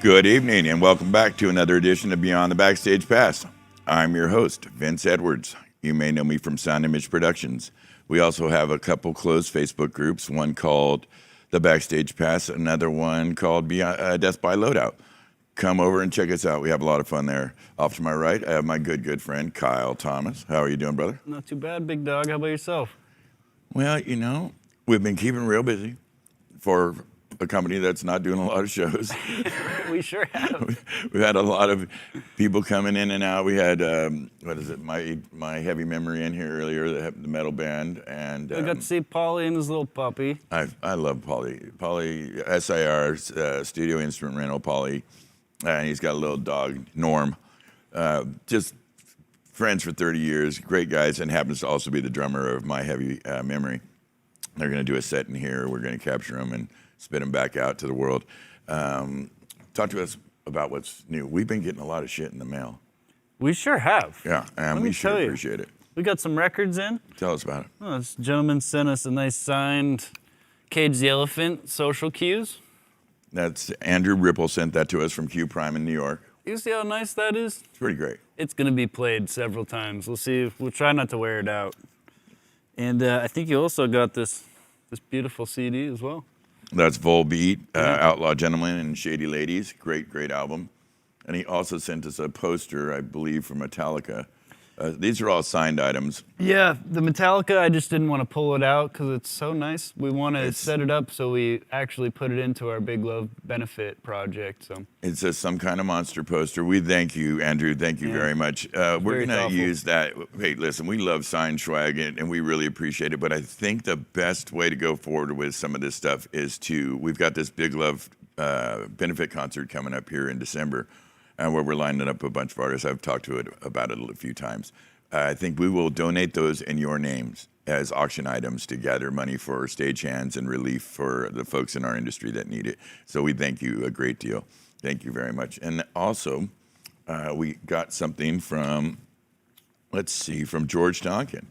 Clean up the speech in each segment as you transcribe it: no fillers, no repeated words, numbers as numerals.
Good evening, and welcome back to another edition of Beyond the Backstage Pass. I'm your host, Vince Edwards. You may know me from Sound Image Productions. We also have a couple closed Facebook groups, one called The Backstage Pass, another one called Death by Loadout. Come over and check us out. We have a lot of fun there. Off to my right, I have my good friend, Kyle Thomas. How are you doing, brother? Not too bad, big dog. How about yourself? Well, you know, we've been keeping real busy for a company that's not doing a lot of shows. We sure have. We've had a lot of people coming in and out. We had, my Heavy Memory in here earlier, the metal band. And I got to see Paulie and his little puppy. I love Paulie. Paulie, SIR, studio instrument rental, Paulie. And he's got a little dog, Norm. Just friends for 30 years, great guys, and happens to also be the drummer of My Heavy Memory. They're going to do a set in here. We're going to capture them and spit them back out to the world. Talk to us about what's new. We've been getting a lot of shit in the mail. We sure have. Yeah, and we sure appreciate it. We got some records in. Tell us about it. Oh, this gentleman sent us a nice signed Cage the Elephant Social Cues. That's Andrew Ripple sent that to us from Q Prime in New York. You see how nice that is? It's pretty great. It's going to be played several times. We'll see. We'll try not to wear it out. And I think you also got this beautiful CD as well. That's Volbeat, Outlaw Gentlemen and Shady Ladies. Great album. And he also sent us a poster, I believe, from Metallica. These are all signed items. Yeah, the Metallica, I just didn't want to pull it out because it's so nice. We want to set it up so we actually put it into our Big Love benefit project. So it's just some kind of monster poster. We thank you, Andrew. Thank you very much. We're going to use that. Hey, listen, we love signed swag, and we really appreciate it. But I think the best way to go forward with some of this stuff is we've got this Big Love benefit concert coming up here in December. Where we're lining up a bunch of artists. I've talked about it a few times. I think we will donate those in your names as auction items to gather money for stagehands and relief for the folks in our industry that need it. So we thank you a great deal. Thank you very much. And also, we got something from George Tonkin,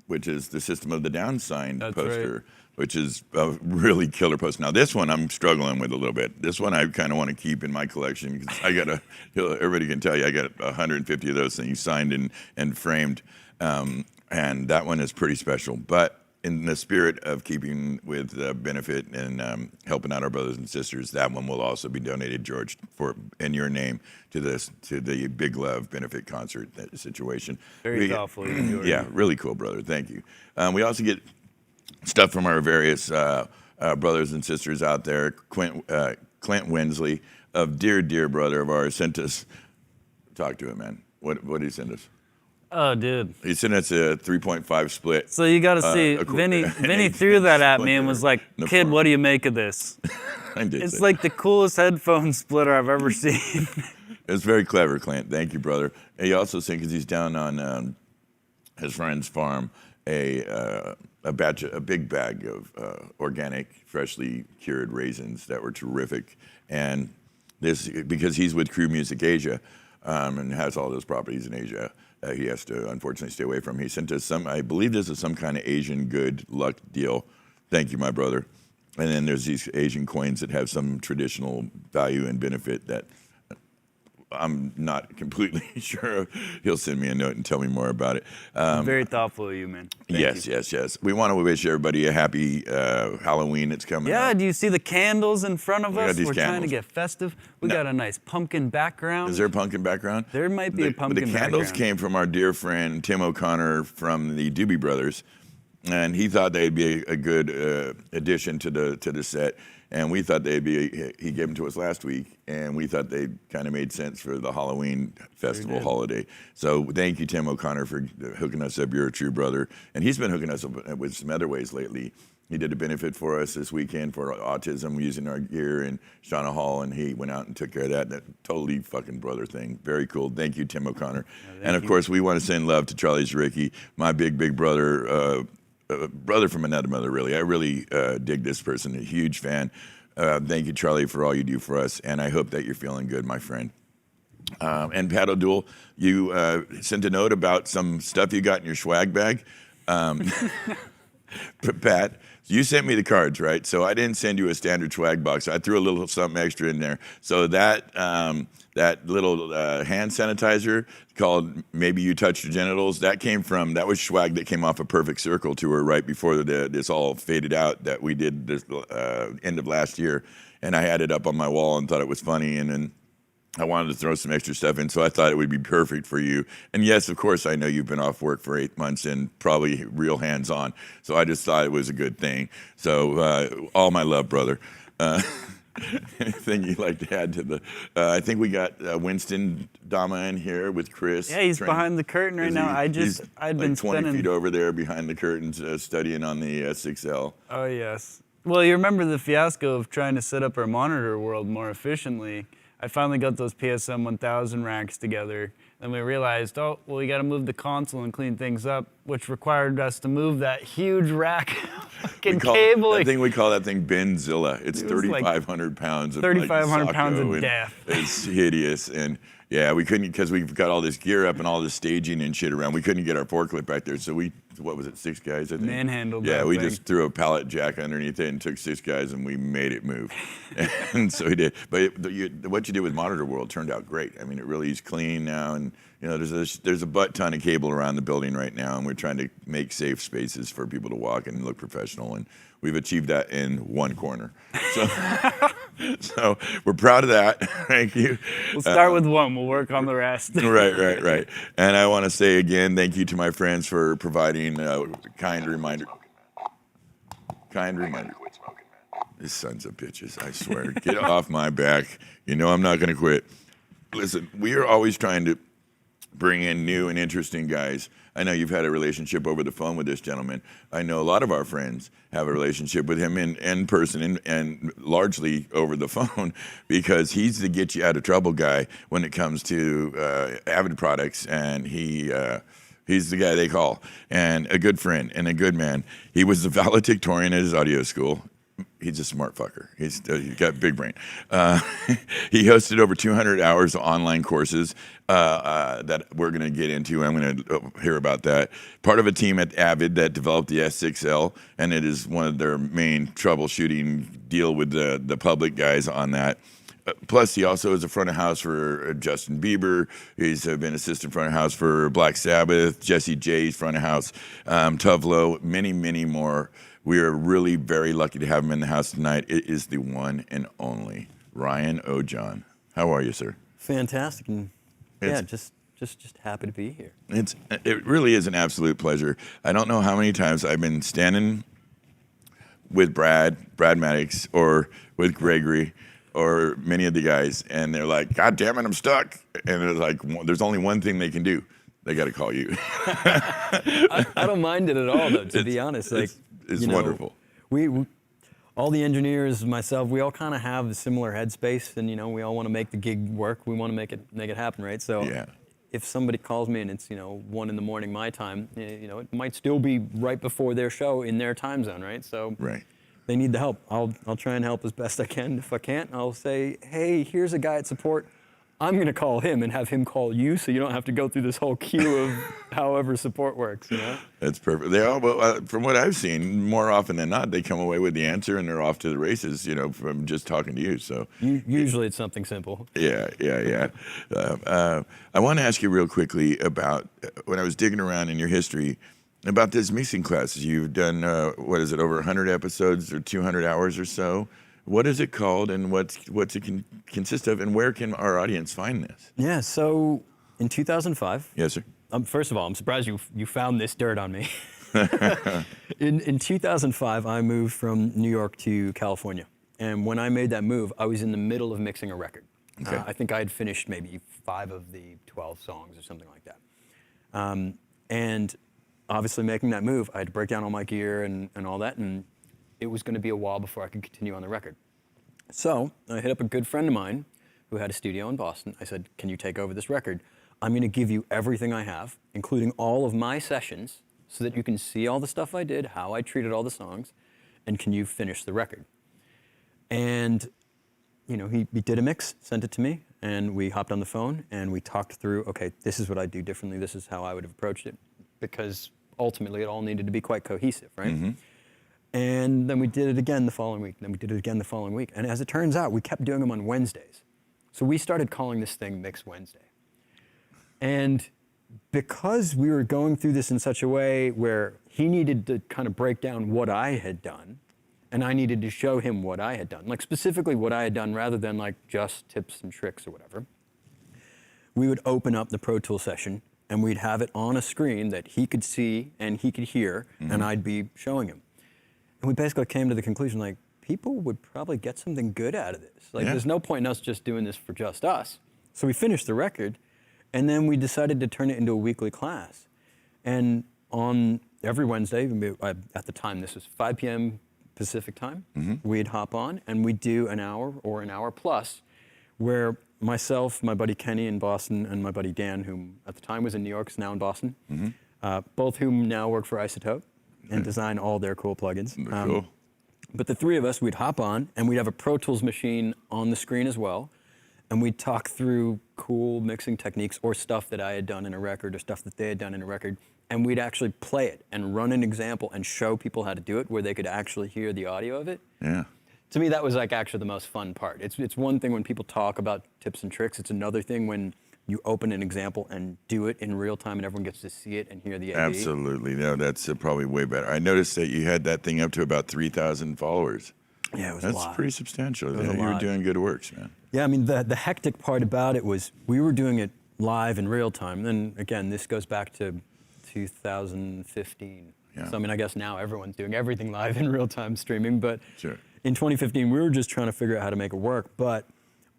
which is the System of the Down signed poster. Right. Which is a really killer poster. Now, this one I'm struggling with a little bit. This one I kind of want to keep in my collection because everybody can tell you, I got 150 of those things signed and framed. And that one is pretty special. But in the spirit of keeping with the benefit and helping out our brothers and sisters, that one will also be donated, George, in your name to the Big Love benefit concert situation. Very thoughtful, George. Yeah, really cool, brother. Thank you. We also get stuff from our various brothers and sisters out there. Clint Winsley, dear brother of ours, sent us. Talk to him, man. What did he send us? Oh, dude. He sent us a 3.5 split. So you got to see, Vinny threw that at me and was like, "Kid, what do you make of this?" It's like the coolest headphone splitter I've ever seen. It's very clever, Clint. Thank you, brother. And he also sent, because he's down on his friend's farm, a big bag of organic, freshly cured raisins that were terrific. And this, because he's with Crew Music Asia and has all those properties in Asia, he has to unfortunately stay away from. He sent us I believe this is some kind of Asian good luck deal. Thank you, my brother. And then there's these Asian coins that have some traditional value and benefit that I'm not completely sure. He'll send me a note and tell me more about it. Very thoughtful of you, man. Thank you. Yes. We want to wish everybody a happy Halloween. It's coming up. Yeah, do you see the candles in front of us? We're trying to get festive. We got a nice pumpkin background. Is there a pumpkin background? There might be a pumpkin background. The candles came from our dear friend Tim O'Connor from the Doobie Brothers, and he thought they'd be a good addition to the set. And we thought he gave them to us last week, and we thought they kind of made sense for the Halloween festival holiday. So thank you, Tim O'Connor, for hooking us up. You're a true brother. And he's been hooking us up with some other ways lately. He did a benefit for us this weekend for autism using our gear in Shauna Hall, and he went out and took care of that. That totally fucking brother thing. Very cool. Thank you, Tim O'Connor. And of course, we want to send love to Charlie Zericki, my big brother, brother from another mother, really. I really dig this person, a huge fan. Thank you, Charlie, for all you do for us, and I hope that you're feeling good, my friend. And Pat O'Doul, you sent a note about some stuff you got in your swag bag. Pat, You sent me the cards, right? So I didn't send you a standard swag box. I threw a little something extra in there. So that that little hand sanitizer called Maybe You Touched Your Genitals, that was swag that came off a Perfect Circle tour right before this all faded out that we did this end of last year. And I had it up on my wall and thought it was funny. And then I wanted to throw some extra stuff in, so I thought it would be perfect for you. And yes, of course, I know you've been off work for 8 months and probably real hands-on. So I just thought it was a good thing. So all my love, brother. Anything you'd like to add to the? I think we got Winston Dama in here with Chris. Yeah, he's behind the curtain right now. I'd been 20 feet over there behind the curtains studying on the S6L. Oh, yes. Well, you remember the fiasco of trying to set up our monitor world more efficiently. I finally got those PSM 1000 racks together. Then we realized, oh, well, we got to move the console and clean things up, which required us to move that huge rack cable. I think we call that thing Benzilla. It's 3,500 pounds of 3,500 pounds of death. It's hideous. And yeah, we couldn't, because we've got all this gear up and all this staging and shit around. We couldn't get our forklift back there. So what was it, 6 guys, I think? Manhandled. Yeah, we just threw a pallet jack underneath it and took 6 guys and we made it move. And so we did. But what you did with Monitor World turned out great. I mean, it really is clean now. And you know, there's a butt ton of cable around the building right now, and we're trying to make safe spaces for people to walk and look professional. And we've achieved that in one corner. So, so we're proud of that. Thank you. We'll start with one. We'll work on the rest. Right. And I want to say again, thank you to my friends for providing kind reminder. These sons of bitches, I swear. Get off my back. You know I'm not going to quit. Listen, we are always trying to bring in new and interesting guys. I know you've had a relationship over the phone with this gentleman. I know a lot of our friends have a relationship with him in person and largely over the phone because he's the get you out of trouble guy when it comes to Avid products, and he's the guy they call, and a good friend and a good man. He was the valedictorian at his audio school. He's a smart fucker. He's got big brain. He hosted over 200 hours of online courses that we're going to get into. I'm going to hear about that. Part of a team at Avid that developed the S6L, and it is one of their main troubleshooting deal with the public guys on that. Plus, he also is a front of house for Justin Bieber. He's been assistant front of house for Black Sabbath, Jessie J, front of house, Tuvlo, many, many more. We are really very lucky to have him in the house tonight. It is the one and only Ryan Ojon. How are you, sir? Fantastic, and yeah, just happy to be here. It really is an absolute pleasure. I don't know how many times I've been standing with Brad Maddox, or with Gregory, or many of the guys, and they're like, "God damn it, I'm stuck." And it's like, there's only one thing they can do. They got to call you. I don't mind it at all, though. To be honest, like. It's wonderful. We all the engineers, myself, we all kind of have a similar headspace, and we all want to make the gig work. We want to make it happen, right? So yeah. If somebody calls me and it's 1 a.m. my time, it might still be right before their show in their time zone, right? So right. They need the help. I'll try and help as best I can. If I can't, I'll say, hey, here's a guy at support. I'm going to call him and have him call you, so you don't have to go through this whole queue of however support works. That's perfect. They all, from what I've seen, more often than not, they come away with the answer and they're off to the races. From just talking to you. So usually it's something simple. Yeah. I want to ask you real quickly about when I was digging around in your history about this mixing classes. You've done over 100 episodes or 200 hours or so. What is it called, and what's it consist of, and where can our audience find this? Yeah, so in 2005. Yes, sir. First of all, I'm surprised you found this dirt on me. In 2005, I moved from New York to California, and when I made that move, I was in the middle of mixing a record. Okay. I think I had finished maybe 5 of the 12 songs or something like that. And obviously, making that move, I had to break down all my gear and all that, and it was going to be a while before I could continue on the record. So I hit up a good friend of mine who had a studio in Boston. I said, can you take over this record? I'm going to give you everything I have, including all of my sessions, so that you can see all the stuff I did, how I treated all the songs, and can you finish the record? And he did a mix, sent it to me, and we hopped on the phone, and we talked through, okay, this is what I'd do differently, this is how I would have approached it, because ultimately it all needed to be quite cohesive, right? Mm-hmm. And then we did it again the following week. Then we did it again the following week. And as it turns out, we kept doing them on Wednesdays. So we started calling this thing Mix Wednesday. And because we were going through this in such a way where he needed to kind of break down what I had done, and I needed to show him what I had done, like specifically what I had done rather than like just tips and tricks or whatever, we would open up the Pro Tool session and we'd have it on a screen that he could see and he could hear, and I'd be showing him. And we basically came to the conclusion, like, people would probably get something good out of this. Like, there's no point in us just doing this for just us. So we finished the record, and then we decided to turn it into a weekly class. And on every Wednesday, at the time this was 5 p.m. Pacific time, we'd hop on and we'd do an hour or an hour plus where myself, my buddy Kenny in Boston, and my buddy Dan, whom at the time was in New York, is now in Boston, both whom now work for Isotope and design all their cool plugins. Cool. But the three of us, we'd hop on and we'd have a Pro Tools machine on the screen as well. And we'd talk through cool mixing techniques or stuff that I had done in a record or stuff that they had done in a record. And we'd actually play it and run an example and show people how to do it where they could actually hear the audio of it. Yeah. To me, that was like actually the most fun part. It's one thing when people talk about tips and tricks. It's another thing when you open an example and do it in real time and everyone gets to see it and hear the AV. Absolutely. No, that's probably way better. I noticed that you had that thing up to about 3,000 followers. Yeah, it was a lot. That's pretty substantial. It was a You were lot. doing good works, man. Yeah, I mean, the hectic part about it was we were doing it live in real time. And again, this goes back to 2015. Yeah. So I mean, I guess now everyone's doing everything live in real time streaming. But Sure. in 2015, we were just trying to figure out how to make it work. But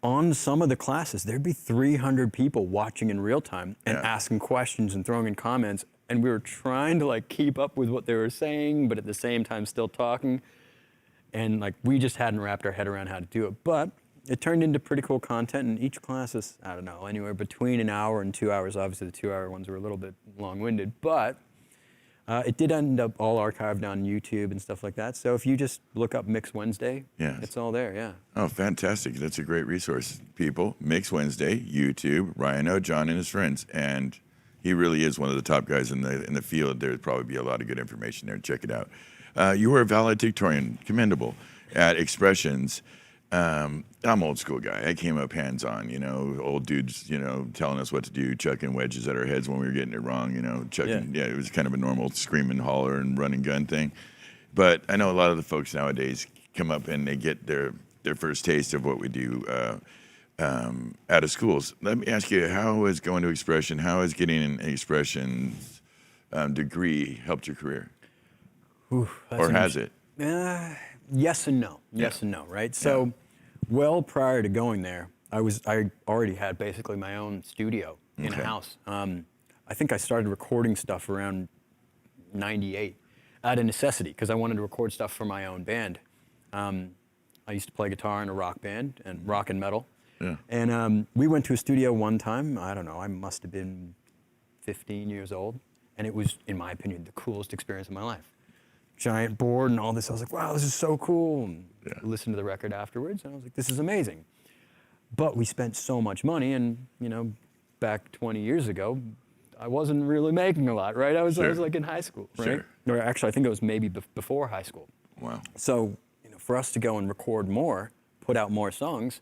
on some of the classes, there'd be 300 people watching in real time and asking questions and throwing in comments. And we were trying to like keep up with what they were saying, but at the same time still talking. And like we just hadn't wrapped our head around how to do it. But it turned into pretty cool content, and each class is, I don't know, anywhere between an hour and 2 hours. Obviously, the 2-hour ones were a little bit long-winded, but it did end up all archived on YouTube and stuff like that. So if you just look up Mix Wednesday, it's all there, yeah. Oh, fantastic. That's a great resource, people. Mix Wednesday, YouTube, Ryan O. John and his friends. And he really is one of the top guys in the field. There'd probably be a lot of good information there. Check it out. You were a valedictorian, commendable, at Expressions. I'm old school guy. I came up hands-on, old dudes, telling us what to do, chucking wedges at our heads when we were getting it wrong, chucking, it was kind of a normal scream and holler and run and gun thing. But I know a lot of the folks nowadays come up and they get their first taste of what we do out of schools. Let me ask you, how has going to Expression, how has getting an Expressions degree helped your career? Or has it? Yes and no. Yes and no, right? So, well prior to going there, I already had basically my own studio in a house. I think I started recording stuff around 98 out of necessity because I wanted to record stuff for my own band. I used to play guitar in a rock band and rock and metal. Yeah. And we went to a studio one time. I don't know, I must have been 15 years old. And it was, in my opinion, the coolest experience of my life. Giant board and all this. I was like, wow, this is so cool. And listened to the record afterwards, and I was like, this is amazing. But we spent so much money, and back 20 years ago, I wasn't really making a lot, right? I was like in high school, right? Sure. Or actually, I think it was maybe before high school. Wow. So, for us to go and record more, put out more songs,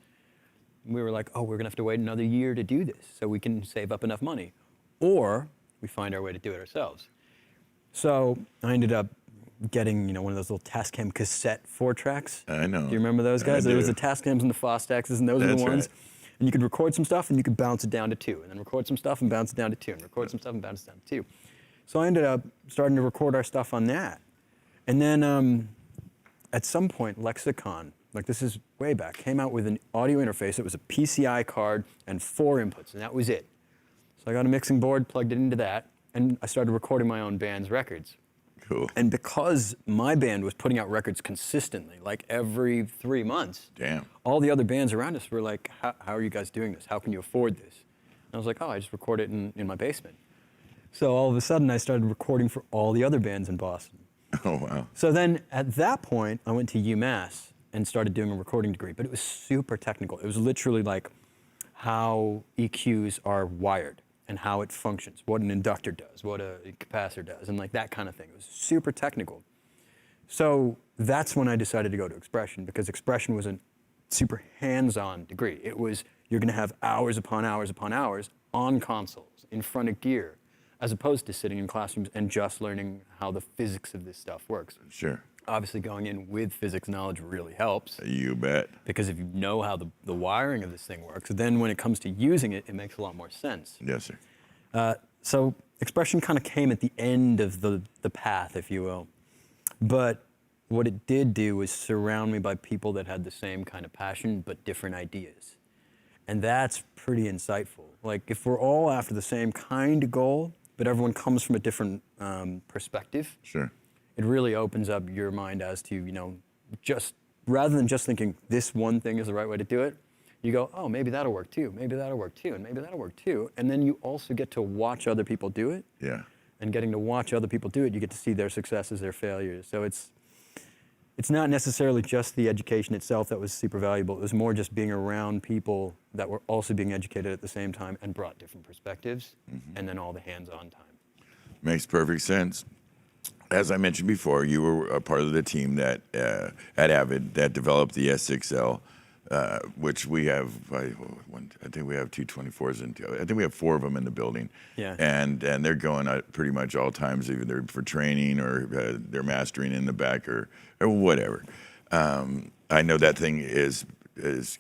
we were like, oh, we're gonna have to wait another year to do this so we can save up enough money. Or we find our way to do it ourselves. So I ended up getting, one of those little Tascam cassette 4-tracks. I know. Do you remember those guys? I There was do. the Tascams and the Fostaxes, and those are the That's ones. right. And you could record some stuff, and you could bounce it down to 2, and then record some stuff and bounce it down to 2, and record some stuff and bounce it down to 2. So I ended up starting to record our stuff on that. And then at some point, Lexicon, like this is way back, came out with an audio interface. It was a PCI card and 4 inputs, and that was it. So I got a mixing board, plugged it into that, and I started recording my own band's records. Cool. And because my band was putting out records consistently, like every 3 months, Damn. all the other bands around us were like, how are you guys doing this? How can you afford this? And I was like, oh, I just record it in my basement. So all of a sudden, I started recording for all the other bands in Boston. Oh, wow. So then at that point, I went to UMass and started doing a recording degree, but it was super technical. It was literally like how EQs are wired and how it functions, what an inductor does, what a capacitor does, and like that kind of thing. It was super technical. So that's when I decided to go to Expression, because Expression was a super hands-on degree. It was, you're going to have hours upon hours upon hours on consoles, in front of gear, as opposed to sitting in classrooms and just learning how the physics of this stuff works. Sure. Obviously, going in with physics knowledge really helps. You bet. Because if you know how the wiring of this thing works, then when it comes to using it, it makes a lot more sense. Yes, sir. So Expression kind of came at the end of the path, if you will. But what it did do was surround me by people that had the same kind of passion, but different ideas. And that's pretty insightful. Like, if we're all after the same kind of goal, but everyone comes from a different perspective, Sure. it really opens up your mind as to, you know, just rather than just thinking this one thing is the right way to do it, you go, oh, maybe that'll work too, maybe that'll work too, and maybe that'll work too. And then you also get to watch other people do it. Yeah. And getting to watch other people do it, you get to see their successes, their failures. So it's not necessarily just the education itself that was super valuable. It was more just being around people that were also being educated at the same time and brought different perspectives, and then all the hands-on time. Makes perfect sense. As I mentioned before, you were a part of the team that at Avid that developed the S6L, which we have. I think we have 224s, and I think we have 4 of them in the building. Yeah. And they're going at pretty much all times, either for training or they're mastering in the back or whatever. I know that thing is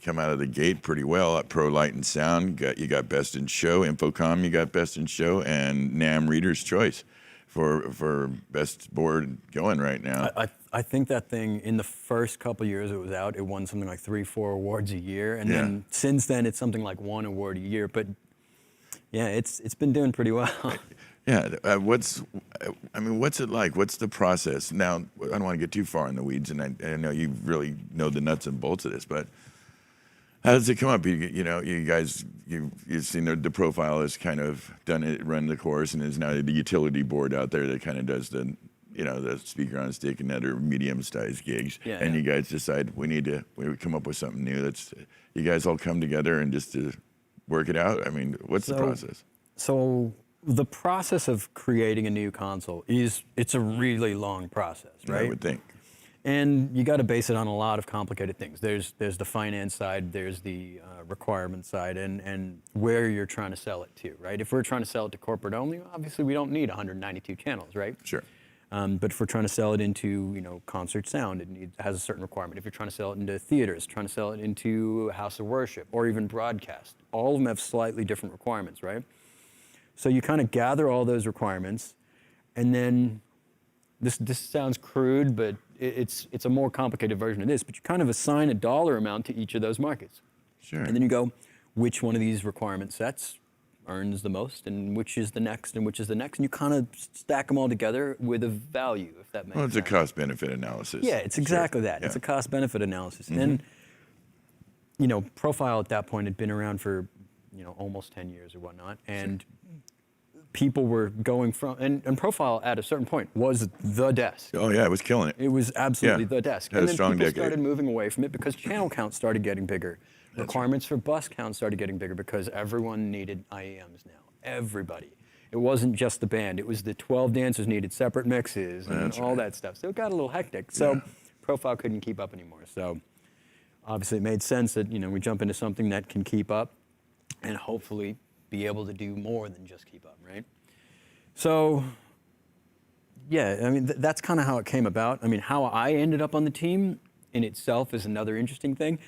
come out of the gate pretty well at Pro Light and Sound. You got Best in Show, Infocom. You got Best in Show, and NAMM Reader's Choice for best board going right now. I think that thing, in the first couple years it was out, it won something like 3-4 awards a year, and then since then it's something like 1 award a year. But yeah, it's been doing pretty well. Yeah, what's it like? What's the process? Now, I don't want to get too far in the weeds, and I know you really know the nuts and bolts of this, but how does it come up? You know, you guys, you've seen the profile has kind of run the course, and is now the utility board out there that kind of does the speaker on a stick and other medium-sized gigs. Yeah, and yeah. you guys decide we come up with something new. You guys all come together and just to work it out. I mean, what's the process? So the process of creating a new console it's a really long process, right? I would think. And you got to base it on a lot of complicated things. There's the finance side, there's the requirement side, and where you're trying to sell it to, right? If we're trying to sell it to corporate only, obviously we don't need 192 channels, right? Sure. But if we're trying to sell it into, concert sound, it has a certain requirement. If you're trying to sell it into theaters, trying to sell it into house of worship, or even broadcast, all of them have slightly different requirements, right? So you kind of gather all those requirements, and then this sounds crude, but it's a more complicated version of this. But you kind of assign a dollar amount to each of those markets. Sure. And then you go, which one of these requirement sets earns the most, and which is the next, and which is the next, and you kind of stack them all together with a value, if that makes sense. Well, it's a cost-benefit analysis. Yeah, it's exactly that. Yeah. It's a cost-benefit analysis. And, Profile at that point had been around for, almost 10 years or whatnot, and people were going from, and Profile at a certain point was the desk. Oh yeah, it was killing it. It was absolutely the desk. Had And a then strong people decade. started moving away from it because channel counts started getting bigger. Requirements for bus counts started getting bigger because everyone needed IEMs now. Everybody. It wasn't just the band. It was the 12 dancers needed separate mixes and all that stuff. So it got a little hectic. So Profile couldn't keep up anymore. So obviously it made sense that, we jump into something that can keep up and hopefully be able to do more than just keep up, right? So, yeah, I mean, that's kind of how it came about. I mean, how I ended up on the team in itself is another interesting thing.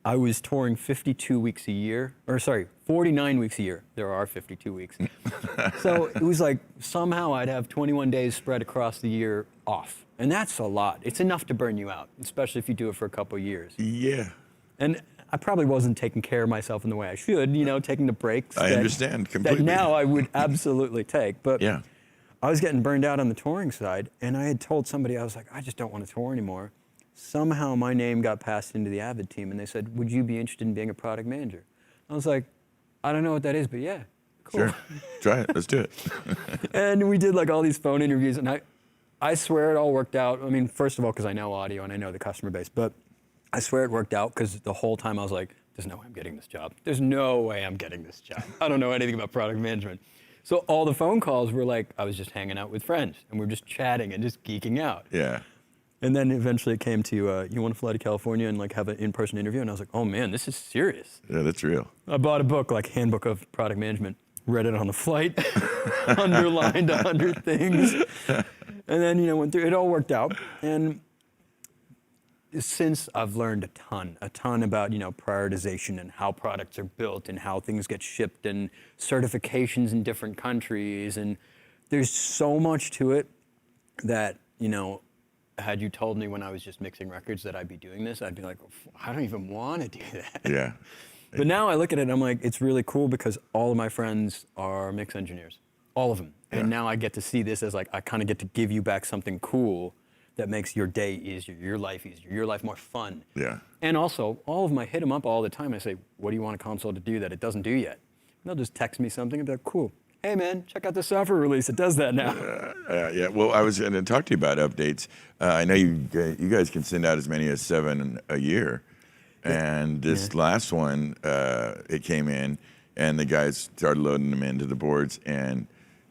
I was touring 52 weeks a year, 49 weeks a year. There are 52 weeks. So it was like somehow I'd have 21 days spread across the year off. And that's a lot. It's enough to burn you out, especially if you do it for a couple of years. Yeah. And I probably wasn't taking care of myself in the way I should, taking the breaks. I understand completely. That now I would absolutely take. But Yeah. I was getting burned out on the touring side, and I had told somebody, I was like, I just don't want to tour anymore. Somehow my name got passed into the Avid team, and they said, would you be interested in being a product manager? I was like, I don't know what that is, but yeah, cool. Sure. Try it. Let's do it. And we did like all these phone interviews, and I swear it all worked out. I mean, first of all, because I know audio and I know the customer base, but I swear it worked out because the whole time I was like, there's no way I'm getting this job. There's no way I'm getting this job. I don't know anything about product management. So all the phone calls were like, I was just hanging out with friends, and we're just chatting and just geeking out. Yeah. And then eventually it came to, you want to fly to California and like have an in-person interview? And I was like, oh man, this is serious. Yeah, that's real. I bought a book, like Handbook of Product Management, read it on the flight, underlined 100 things. And then, you know, went through, it all worked out. And since I've learned a ton about, you know, prioritization and how products are built and how things get shipped and certifications in different countries. And there's so much to it that, you know, had you told me when I was just mixing records that I'd be doing this, I'd be like, I don't even want to do that. Yeah. But now I look at it and I'm like, it's really cool because all of my friends are mix engineers, all of them. And now I get to see this as like, I kind of get to give you back something cool that makes your day easier, your life easier, your life more fun. Yeah. And also, all of them, I hit them up all the time and I say, what do you want a console to do that it doesn't do yet? And they'll just text me something and be like, cool. Hey man, check out the software release, it does that now. Yeah, well, I was going to talk to you about updates. I know you guys can send out as many as 7 a year. And this last one, it came in, and the guys started loading them into the boards. And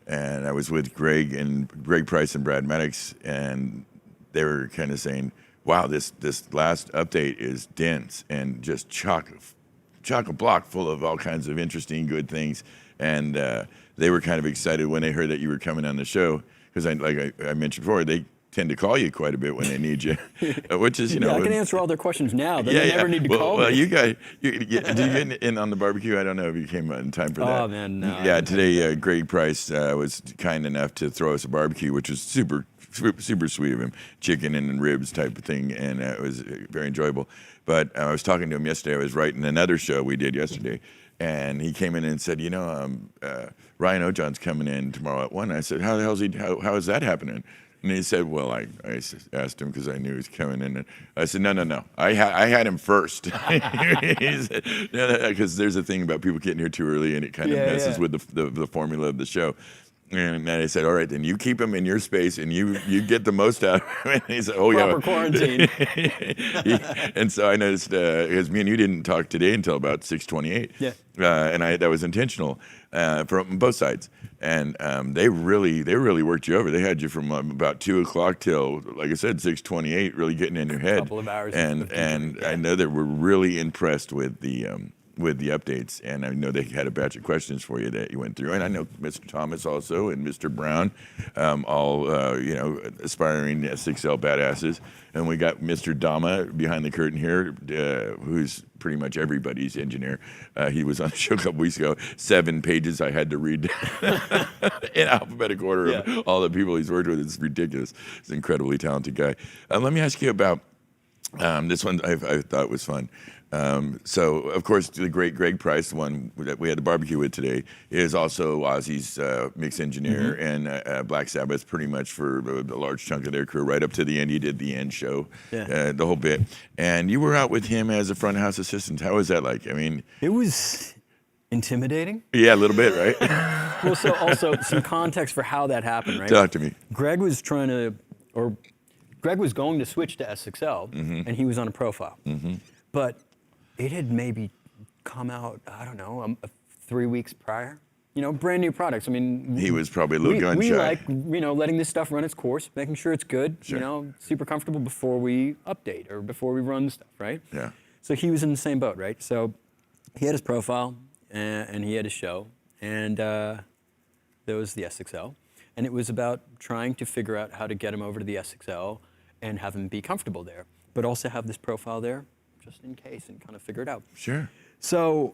I was with Greg Price and Brad Maddox, and they were kind of saying, wow, this last update is dense and just chock-a-block full of all kinds of interesting, good things. And they were kind of excited when they heard that you were coming on the show, because like I mentioned before, they tend to call you quite a bit when they need you, which is, you know. Yeah, I can answer all their questions now. They never need to call me. Well, you guys, did you get in on the barbecue? I don't know if you came in time for that. Oh, man, no. Yeah, today Greg Price was kind enough to throw us a barbecue, which was super sweet of him, chicken and ribs type of thing, and it was very enjoyable. But I was talking to him yesterday. I was writing another show we did yesterday, and he came in and said, you know, Ryan Ojohn's coming in tomorrow at 1. I said, how the hell's how is that happening? And he said, well, I asked him because I knew he was coming in. And I said, no. I had him first. He said, because there's a thing about people getting here too early, and it kind of messes with the formula of the show. And I said, all right, then you keep him in your space, and you get the most out of him. And he said, oh, yeah. Proper quarantine. And so I noticed, because me and you didn't talk today until about 6:28. Yeah. And that was intentional from both sides. And they really worked you over. They had you from about 2 o'clock till, like I said, 6:28, really getting in your head. A couple of hours. And I know they were really impressed with the updates, and I know they had a batch of questions for you that you went through, and I know Mr. Thomas also and Mr. Brown, all aspiring S6L badasses, and we got Mr. Dama behind the curtain here, who's pretty much everybody's engineer. He was on the show a couple weeks ago. 7 pages I had to read in alphabetical order of all the people he's worked with. It's ridiculous. He's an incredibly talented guy. Let me ask you about this one. I thought was fun. So, of course, the great Greg Price, the one that we had the barbecue with today, is also Ozzy's mix engineer and Black Sabbath pretty much for a large chunk of their career, right up to the end. He did the end show, the whole bit. And you were out with him as a front house assistant. How was that like? I mean... It was intimidating. Yeah, a little bit, right? Well, so also some context for how that happened, right? Talk to me. Greg was going to switch to S6L, and he was on a profile. But it had maybe come out, I don't know, 3 weeks prior. You know, brand new products. I mean, he was probably a little gun shy. We like, you know, letting this stuff run its course, making sure it's good, you know, super comfortable before we update or before we run stuff, right? Yeah. So he was in the same boat, right? So he had his profile and he had his show, and there was the S6L, and it was about trying to figure out how to get him over to the S6L and have him be comfortable there, but also have this profile there just in case and kind of figure it out. Sure. So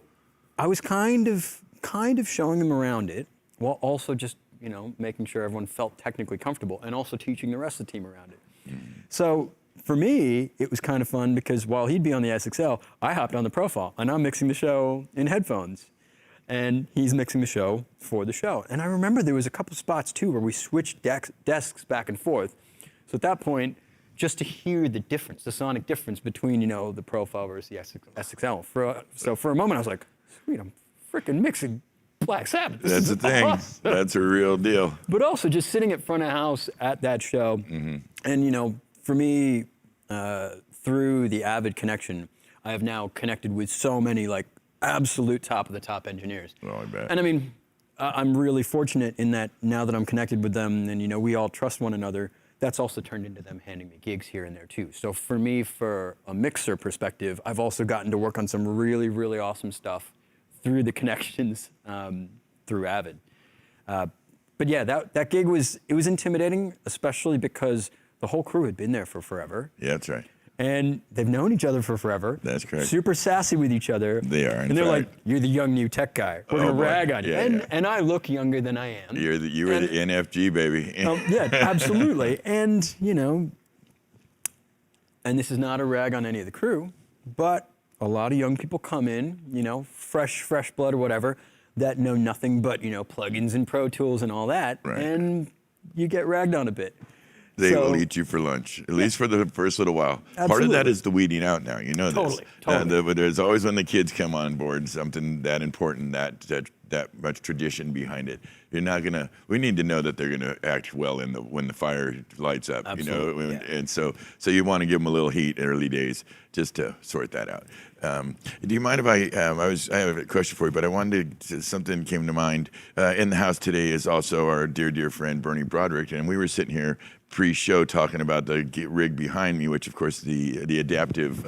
I was kind of showing them around it while also just, you know, making sure everyone felt technically comfortable and also teaching the rest of the team around it. So for me, it was kind of fun because while he'd be on the S6L, I hopped on the profile and I'm mixing the show in headphones and he's mixing the show for the show. And I remember there was a couple spots too where we switched desks back and forth. So at that point, just to hear the difference, the sonic difference between, you know, the profile versus the S6L. So for a moment, I was like, sweet, I'm freaking mixing Black Sabbath. That's the thing. Awesome. That's a real deal. But also just sitting at front of house at that show, and, you know, for me, through the Avid connection, I have now connected with so many, like, absolute top of the top engineers. Oh, I bet. And I mean, I'm really fortunate in that now that I'm connected with them and, you know, we all trust one another, that's also turned into them handing me gigs here and there too. So for me, for a mixer perspective, I've also gotten to work on some really, really awesome stuff through the connections through Avid. But yeah, that gig was intimidating, especially because the whole crew had been there for forever. Yeah, that's right. And they've known each other for forever. That's correct. Super sassy with each other. They are, in And they're fact. like, you're the young new tech guy. We're gonna boy. rag on you. Yeah, And I look younger than I am. You were the NFG, baby. Yeah, absolutely. And, you know, and this is not a rag on any of the crew, but a lot of young people come in, you know, fresh blood or whatever, that know nothing but, you know, plugins and Pro Tools and all that. Right. And you get ragged on a bit. They So- will eat you for lunch, at least for the first little while. Part of Absolutely. that is the weeding out now. You know this. Totally. There's always, when the kids come on board, something that important, that much tradition behind it. You're not gonna. We need to know that they're gonna act well when the fire lights up. Absolutely, You know, yeah. and so you want to give them a little heat early days just to sort that out. Do you mind if I have a question for you, but I wanted to, something came to mind. In the house today is also our dear friend Bernie Broderick, and we were sitting here pre-show talking about the rig behind me, which of course the adaptive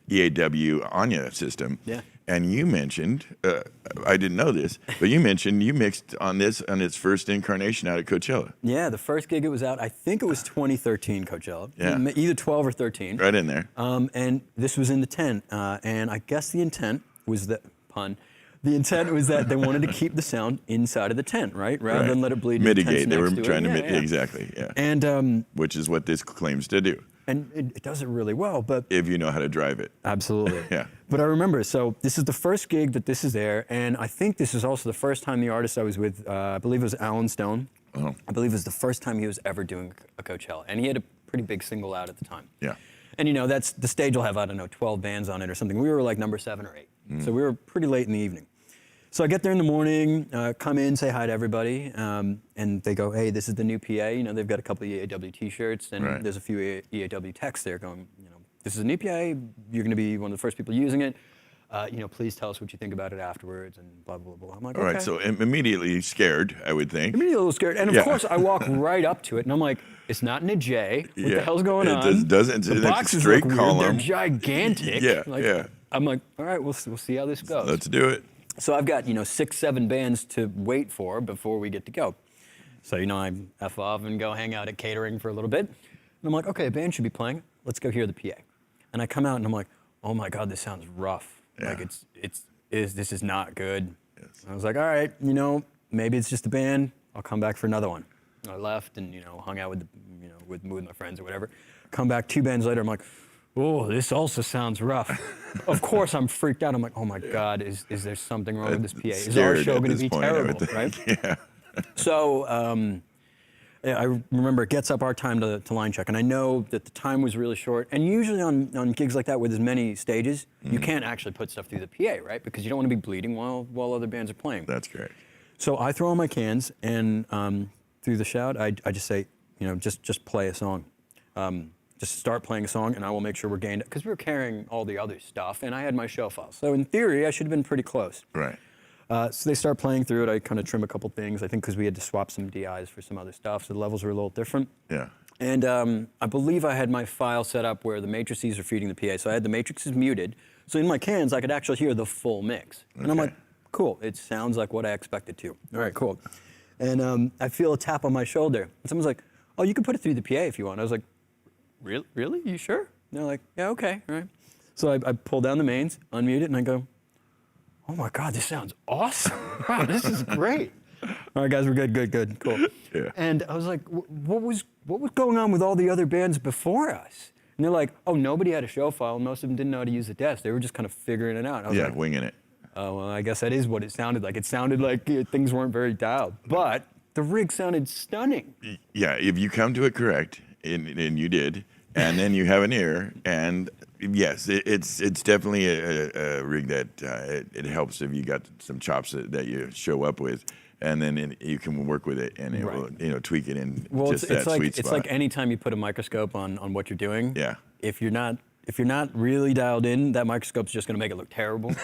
EAW Anya system. Yeah. And you mentioned, I didn't know this, but you mentioned you mixed on this on its first incarnation out at Coachella. Yeah, the first gig it was out, I think it was 2013 Coachella. Yeah. Either 12 or 13. Right in there. And this was in the tent. And I guess the intent was that, the intent was that they wanted to keep the sound inside of the tent, right? Rather than let it bleed into the mitigate. tents They were next to it. trying to Yeah, mitigate. yeah. Exactly. Yeah. And Which is what this claims to do, it does it really well, but if you know how to drive it. absolutely. Yeah. But I remember, so this is the first gig that this is there, and I think this is also the first time the artist I was with, I believe it was Alan Stone. Oh. I believe it was the first time he was ever doing a Coachella, and he had a pretty big single out at the time. Yeah. And you know, that's the stage will have, I don't know, 12 bands on it or something. We were like number 7 or 8, so we were pretty late in the evening. So I get there in the morning, come in, say hi to everybody, and they go, hey, this is the new PA. You know, they've got a couple of EAW T-shirts, and Right. there's a few EAW texts there going, you know, this is a new PA. You're going to be one of the first people using it. You know, please tell us what you think about it afterwards, and blah blah blah. I'm like, All okay. right. So immediately scared, I would think. Immediately a little scared, and of Yeah. course I walk right up to it, and I'm like, it's not in a J. What the hell's going on? It doesn't. The It's a boxes straight look column. weird. They're gigantic. Yeah, Like, yeah. I'm like, all right, we'll see how this goes. Let's do it. So I've got, you know, 6, 7 bands to wait for before we get to go. So, you know, I F off and go hang out at catering for a little bit. And I'm like, okay, a band should be playing. Let's go hear the PA. And I come out and I'm like, oh my God, this sounds rough. Yeah. Like this is not good. Yes. I was like, all right, you know, maybe it's just a band. I'll come back for another one. I left and, you know, hung out with, with my friends or whatever. Come back 2 bands later, I'm like, oh, this also sounds rough. Of course, I'm freaked out. I'm like, oh my God, is there something wrong with this PA? Is our Scared show at going to this be point, I would terrible, think. right? Yeah. So I remember it gets up our time to line check, and I know that the time was really short. And usually on gigs like that with as many stages, you can't actually put stuff through the PA, right? Because you don't want to be bleeding while other bands are playing. That's great. So I throw on my cans, and through the shout, I just say, you know, just play a song. Just start playing a song, and I will make sure we're gained. Because we were carrying all the other stuff, and I had my show files. So in theory, I should have been pretty close. Right. So they start playing through it. I kind of trim a couple things. I think because we had to swap some DIs for some other stuff, so the levels were a little different. Yeah. And I believe I had my file set up where the matrices are feeding the PA. So I had the matrices muted. So in my cans, I could actually hear the full mix. And I'm Okay. like, cool. It sounds like what I expected to. All right, cool. And I feel a tap on my shoulder. And someone's like, oh, you can put it through the PA if you want. I was like, really? You sure? And they're like, yeah, okay, all right. So I pull down the mains, unmute it, and I go, oh my God, this sounds awesome. Wow, this is great. All right, guys, we're good, cool. Yeah. And I was like, what was going on with all the other bands before us? And they're like, oh, nobody had a show file. Most of them didn't know how to use the desk. They were just kind of figuring it out. I was Yeah. like, Winging it. oh, well, I guess that is what it sounded like. It sounded like things weren't very dialed. But the rig sounded stunning. Yeah. If you come to it correct, and you did, and then you have an ear, and yes, it's definitely a rig that it helps if you got some chops that you show up with, and then you can work with it, and it Right. will tweak it in Well, just it's that like sweet spot. it's like any time you put a microscope on what you're doing. Yeah. If you're not if you're not really dialed in, that microscope's just going to make it look terrible.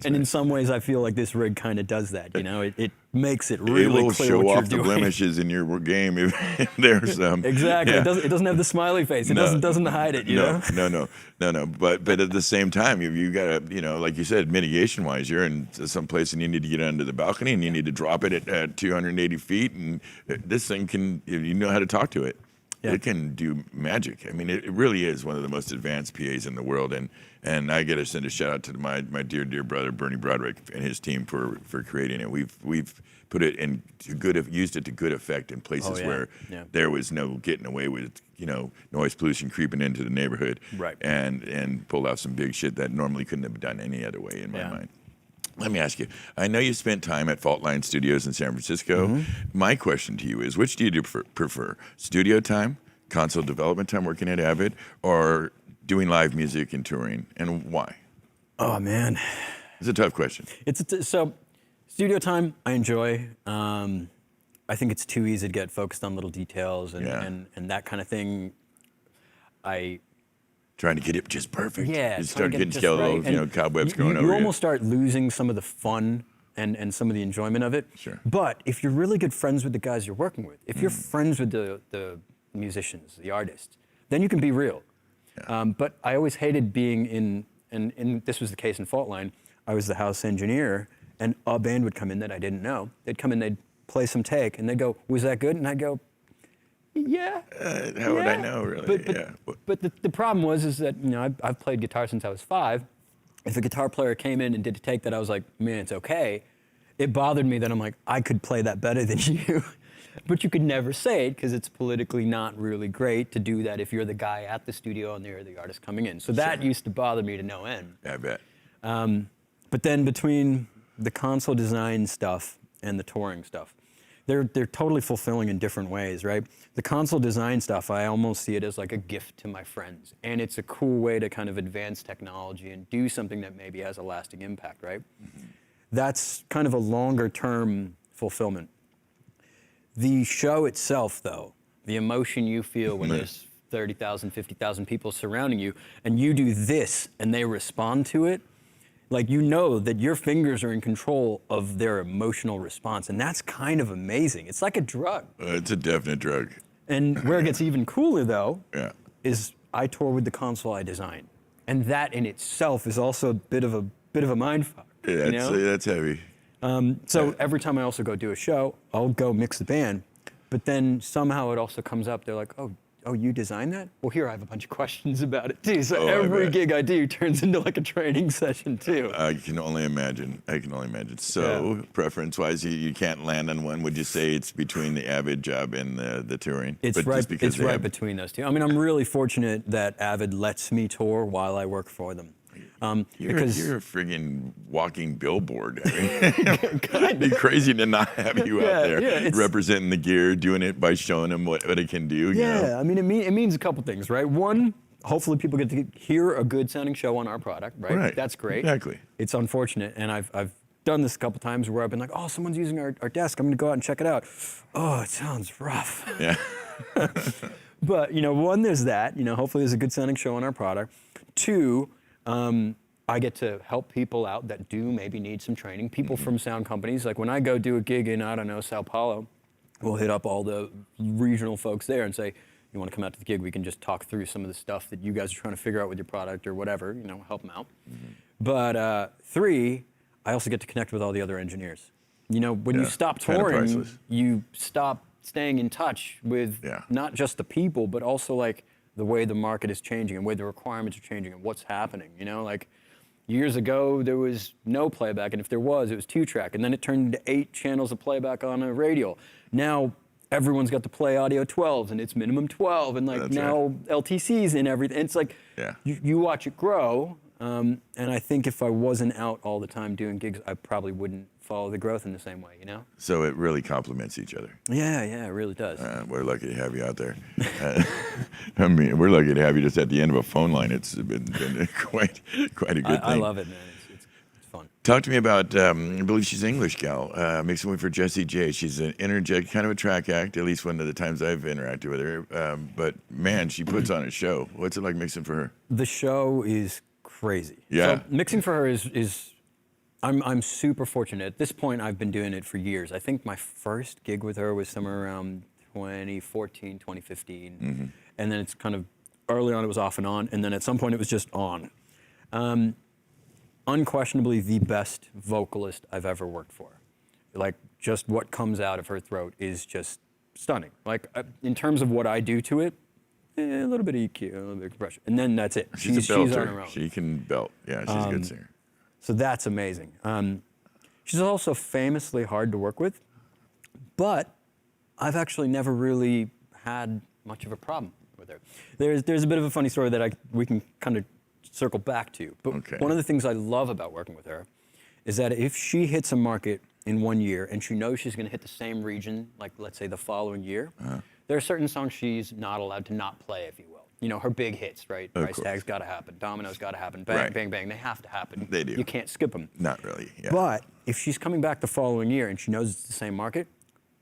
And in some ways, I feel like this rig kind of does that. You know, it makes it really it will clear show what you're off the doing. blemishes in your game if there's some. Exactly. Yeah. It doesn't have the smiley face. It doesn't hide it. You know? No. But at the same time, you got to, you know, like you said, mitigation wise, you're in some place and you need to get under the balcony and you need to drop it at 280 feet, and this thing can, you know how to talk to it. Yeah. It can do magic. I mean, it really is one of the most advanced PAs in the world, and I got to send a shout out to my dear brother Bernie Broderick and his team for creating it. We've put it in used it to good effect in places where there was no getting away with, you know, noise pollution creeping into the neighborhood, right? And pulled off some big shit that normally couldn't have been done any other way in my mind. Let me ask you, I know you spent time at Fault Line Studios in San Francisco. Mm-hmm. My question to you is, which do you prefer? Studio time, console development time working at Avid, or doing live music and touring, and why? Oh, man. It's a tough question. So studio time, I enjoy. I think it's too easy to get focused on little details and that kind of thing. Trying to get it just perfect. Yeah. You start getting skeletal, right. Cobwebs going over you. You almost start losing some of the fun and some of the enjoyment of it. Sure. But if you're really good friends with the guys you're working with, if you're friends with the musicians, the artists, then you can be real. Yeah. But I always hated being and this was the case in Fault Line. I was the house engineer, and a band would come in that I didn't know. They'd come in, they'd play some take, and they'd go, "Was that good?" And I'd go, "Yeah." How would I know, really? But the problem is that, you know, I've played guitar since I was 5. If a guitar player came in and did a take that I was like, "Man, it's okay," it bothered me that I'm like, I could play that better than you. But you could never say it because it's politically not really great to do that if you're the guy at the studio and they're the artist coming in. So that used to bother me to no end. Yeah, I bet. But then between the console design stuff and the touring stuff, they're totally fulfilling in different ways, right? The console design stuff, I almost see it as like a gift to my friends. And it's a cool way to kind of advance technology and do something that maybe has a lasting impact, right? Mm-hmm. That's kind of a longer term fulfillment. The show itself, though, the emotion you feel when there's 30,000, 50,000 people surrounding you, and you do this and they respond to it, like, you know that your fingers are in control of their emotional response, and that's kind of amazing. It's like a drug. It's a definite drug. And where it gets even cooler, though, is I tour with the console I design, and that in itself is also a bit of a mind fuck. Yeah, you know? That's heavy. So every time I also go do a show, I'll go mix the band, but then somehow it also comes up. They're like, "Oh, you designed that? Well, here I have a bunch of questions about it too." So every gig I do turns into like a training session too. I can only imagine. So preference-wise, you can't land on one. Would you say it's between the Avid job and the touring? It's right between those two. I mean, I'm really fortunate that Avid lets me tour while I work for them. You're a friggin' walking billboard. I mean, it'd be crazy to not have you out there representing the gear, doing it by showing them what it can do. You know? I mean, it means a couple things, right? One, hopefully people get to hear a good sounding show on our product, right? That's great. Exactly. It's unfortunate, and I've done this a couple times where I've been like, "Oh, someone's using our desk. I'm gonna go out and check it out." Oh, it sounds rough. Yeah. But, you know, one, there's that. You know, hopefully there's a good sounding show on our product. 2, I get to help people out that do maybe need some training. People from sound companies, like when I go do a gig in, I don't know, Sao Paulo, we'll hit up all the regional folks there and say, "You want to come out to the gig? We can just talk through some of the stuff that you guys are trying to figure out with your product or whatever, you know, help them out." Mm-hmm. But 3, I also get to connect with all the other engineers. You know, when you stop touring, you stop staying in touch with not just the people, but also like the way the market is changing and the way the requirements are changing and what's happening, you know, like years ago there was no playback, and if there was, it was 2-track, and then it turned into 8 channels of playback on a radial. Now everyone's got to play audio 12s, and it's minimum 12, and like LTCs and everything. It's like you watch it grow, and I think if I wasn't out all the time doing gigs, I probably wouldn't follow the growth in the same way, you know? So it really complements each other. Yeah, it really does. We're lucky to have you out there. I mean, we're lucky to have you just at the end of a phone line. It's been quite a good thing. I love it, man. It's fun. Talk to me about, I believe she's an English gal, mixing with for Jessie J. She's an energetic, kind of a track act, at least one of the times I've interacted with her. But man, she puts on a show. What's it like mixing for her? The show is crazy. Yeah. So mixing for her is I'm super fortunate. At this point, I've been doing it for years. I think my first gig with her was somewhere around 2014, 2015. Mm-hmm. And then it's kind of, early on it was off and on, and then at some point it was just on. Unquestionably the best vocalist I've ever worked for. Like, just what comes out of her throat is just stunning. Like, in terms of what I do to it, a little bit of EQ, a little bit of compression, and then that's it. She's a belter. She's on her own. She can belt. Yeah, she's a good singer. So that's amazing. She's also famously hard to work with, but I've actually never really had much of a problem with her. There's a bit of a funny story that we can kind of circle back to. But Okay. One of the things I love about working with her is that if she hits a market in 1 year and she knows she's going to hit the same region, like let's say the following year, there are certain songs she's not allowed to not play, if you will. You know, her big hits, right? Of Price course. Tag's got to happen. Domino's got to happen. Bang, Right. bang, bang. They have to happen. They do. You can't skip them. Not really. Yeah. But if she's coming back the following year and she knows it's the same market,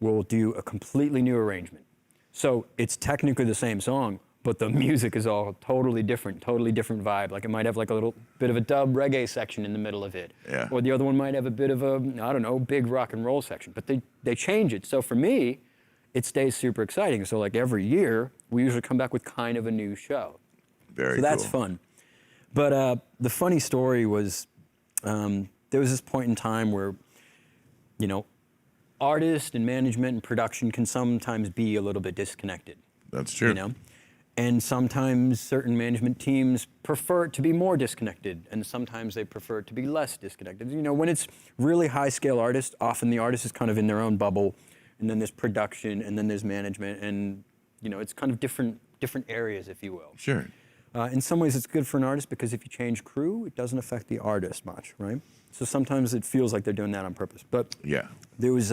we'll do a completely new arrangement. So it's technically the same song, but the music is all totally different vibe. Like, it might have like a little bit of a dub reggae section in the middle of it. Yeah. Or the other one might have a bit of a, I don't know, big rock and roll section. But they change it. So for me, it stays super exciting. So like every year, we usually come back with kind of a new show. Very So that's cool. fun. But the funny story was, there was this point in time where, you know, artist and management and production can sometimes be a little bit disconnected. That's true. You know? And sometimes certain management teams prefer it to be more disconnected, and sometimes they prefer it to be less disconnected. You know, when it's really high-scale artists, often the artist is kind of in their own bubble, and then there's production, and then there's management, and, you know, it's kind of different areas, if you will. Sure. In some ways, it's good for an artist because if you change crew, it doesn't affect the artist much, right? So sometimes it feels like they're doing that on purpose. But Yeah. there was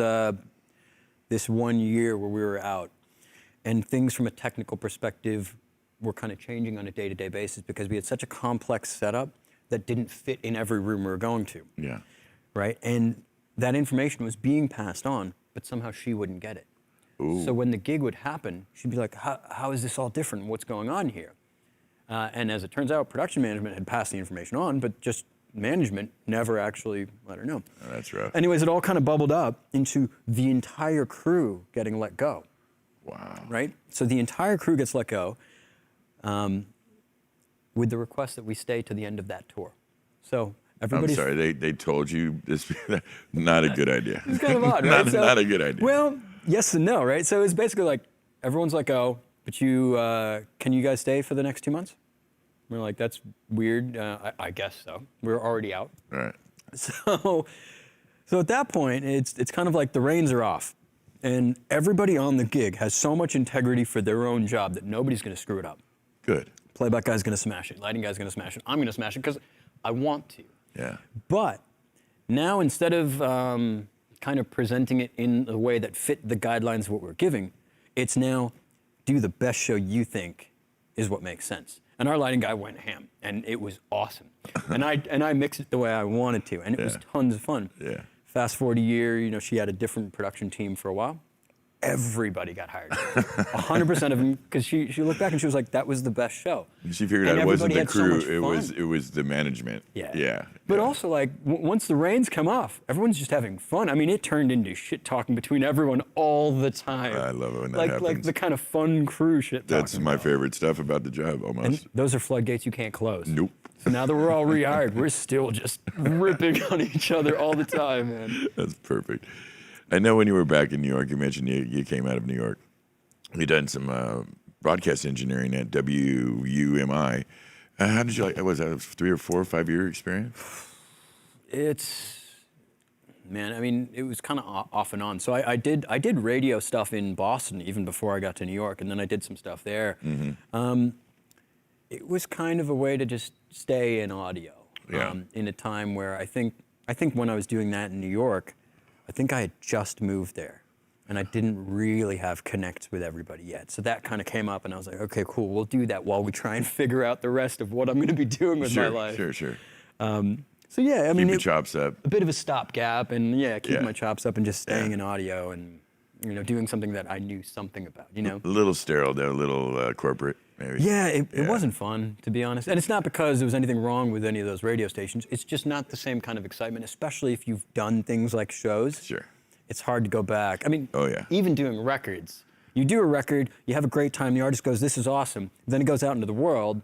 this 1 year where we were out, and things from a technical perspective were kind of changing on a day-to-day basis because we had such a complex setup that didn't fit in every room we were going to, Yeah. right? And that information was being passed on, but somehow she wouldn't get it. Ooh. So when the gig would happen, she'd be like, how is this all different? What's going on here? And as it turns out, production management had passed the information on, but just management never actually let her know. Oh, that's rough. Anyways, it all kind of bubbled up into the entire crew getting let go, Wow. right? So the entire crew gets let go with the request that we stay to the end of that tour. So I'm everybody's... sorry. They told you this. Not a good idea. It's kind of odd, right? Not a good idea. Well, yes and no, right? So it's basically like, everyone's let go, but can you guys stay for the next 2 months? We're like, that's weird. I guess so. We're already out. Right. So at that point, it's kind of like the reins are off. And everybody on the gig has so much integrity for their own job that nobody's going to screw it up. Good. Playback guy's going to smash it. Lighting guy's going to smash it. I'm going to smash it because I want to. Yeah. But now, instead of kind of presenting it in a way that fit the guidelines of what we're giving, it's now do the best show you think is what makes sense. And our lighting guy went ham, and it was awesome. and I mixed it the way I wanted to, and it was tons of fun. Yeah. Fast forward a year, you know, she had a different production team for a while. Everybody got hired. 100% of them, because she looked back and she was like, that was the best show. She figured And out it wasn't the everybody had so crew, much it was the management. Yeah. Yeah. But yeah. also, like, once the reins come off, everyone's just having fun. I mean, it turned into shit talking between everyone all the time. I love it when that like, happens. Like the kind of fun crew shit talking. That's my favorite stuff about the job, almost. And those are floodgates you can't close. Nope. So now that we're all rehired, we're still just ripping on each other all the time, man. That's perfect. I know when you were back in New York, you mentioned you came out of New York. You done some broadcast engineering at WUMI. How did you like? Was that a 3 or 4 or 5 year experience? Man, I mean, it was kind of off and on. So I did radio stuff in Boston even before I got to New York, and then I did some stuff there. Mm-hmm. It was kind of a way to just stay in audio. Yeah. In a time where I think when I was doing that in New York, I think I had just moved there, and I didn't really have connects with everybody yet. So that kind of came up, and I was like, okay, cool, we'll do that while we try and figure out the rest of what I'm going to be doing with my life. Sure. So yeah, I mean, Keep your chops up. a bit of a stopgap, and keep Yeah. my chops up and just staying Yeah. in audio and doing something that I knew something about. A little sterile, though, a little corporate, maybe. Yeah, it wasn't fun, to be honest. And it's not because there was anything wrong with any of those radio stations. It's just not the same kind of excitement, especially if you've done things like shows. Sure. It's hard to go back. I mean, Oh, yeah. even doing records. You do a record, you have a great time, the artist goes, this is awesome. Then it goes out into the world,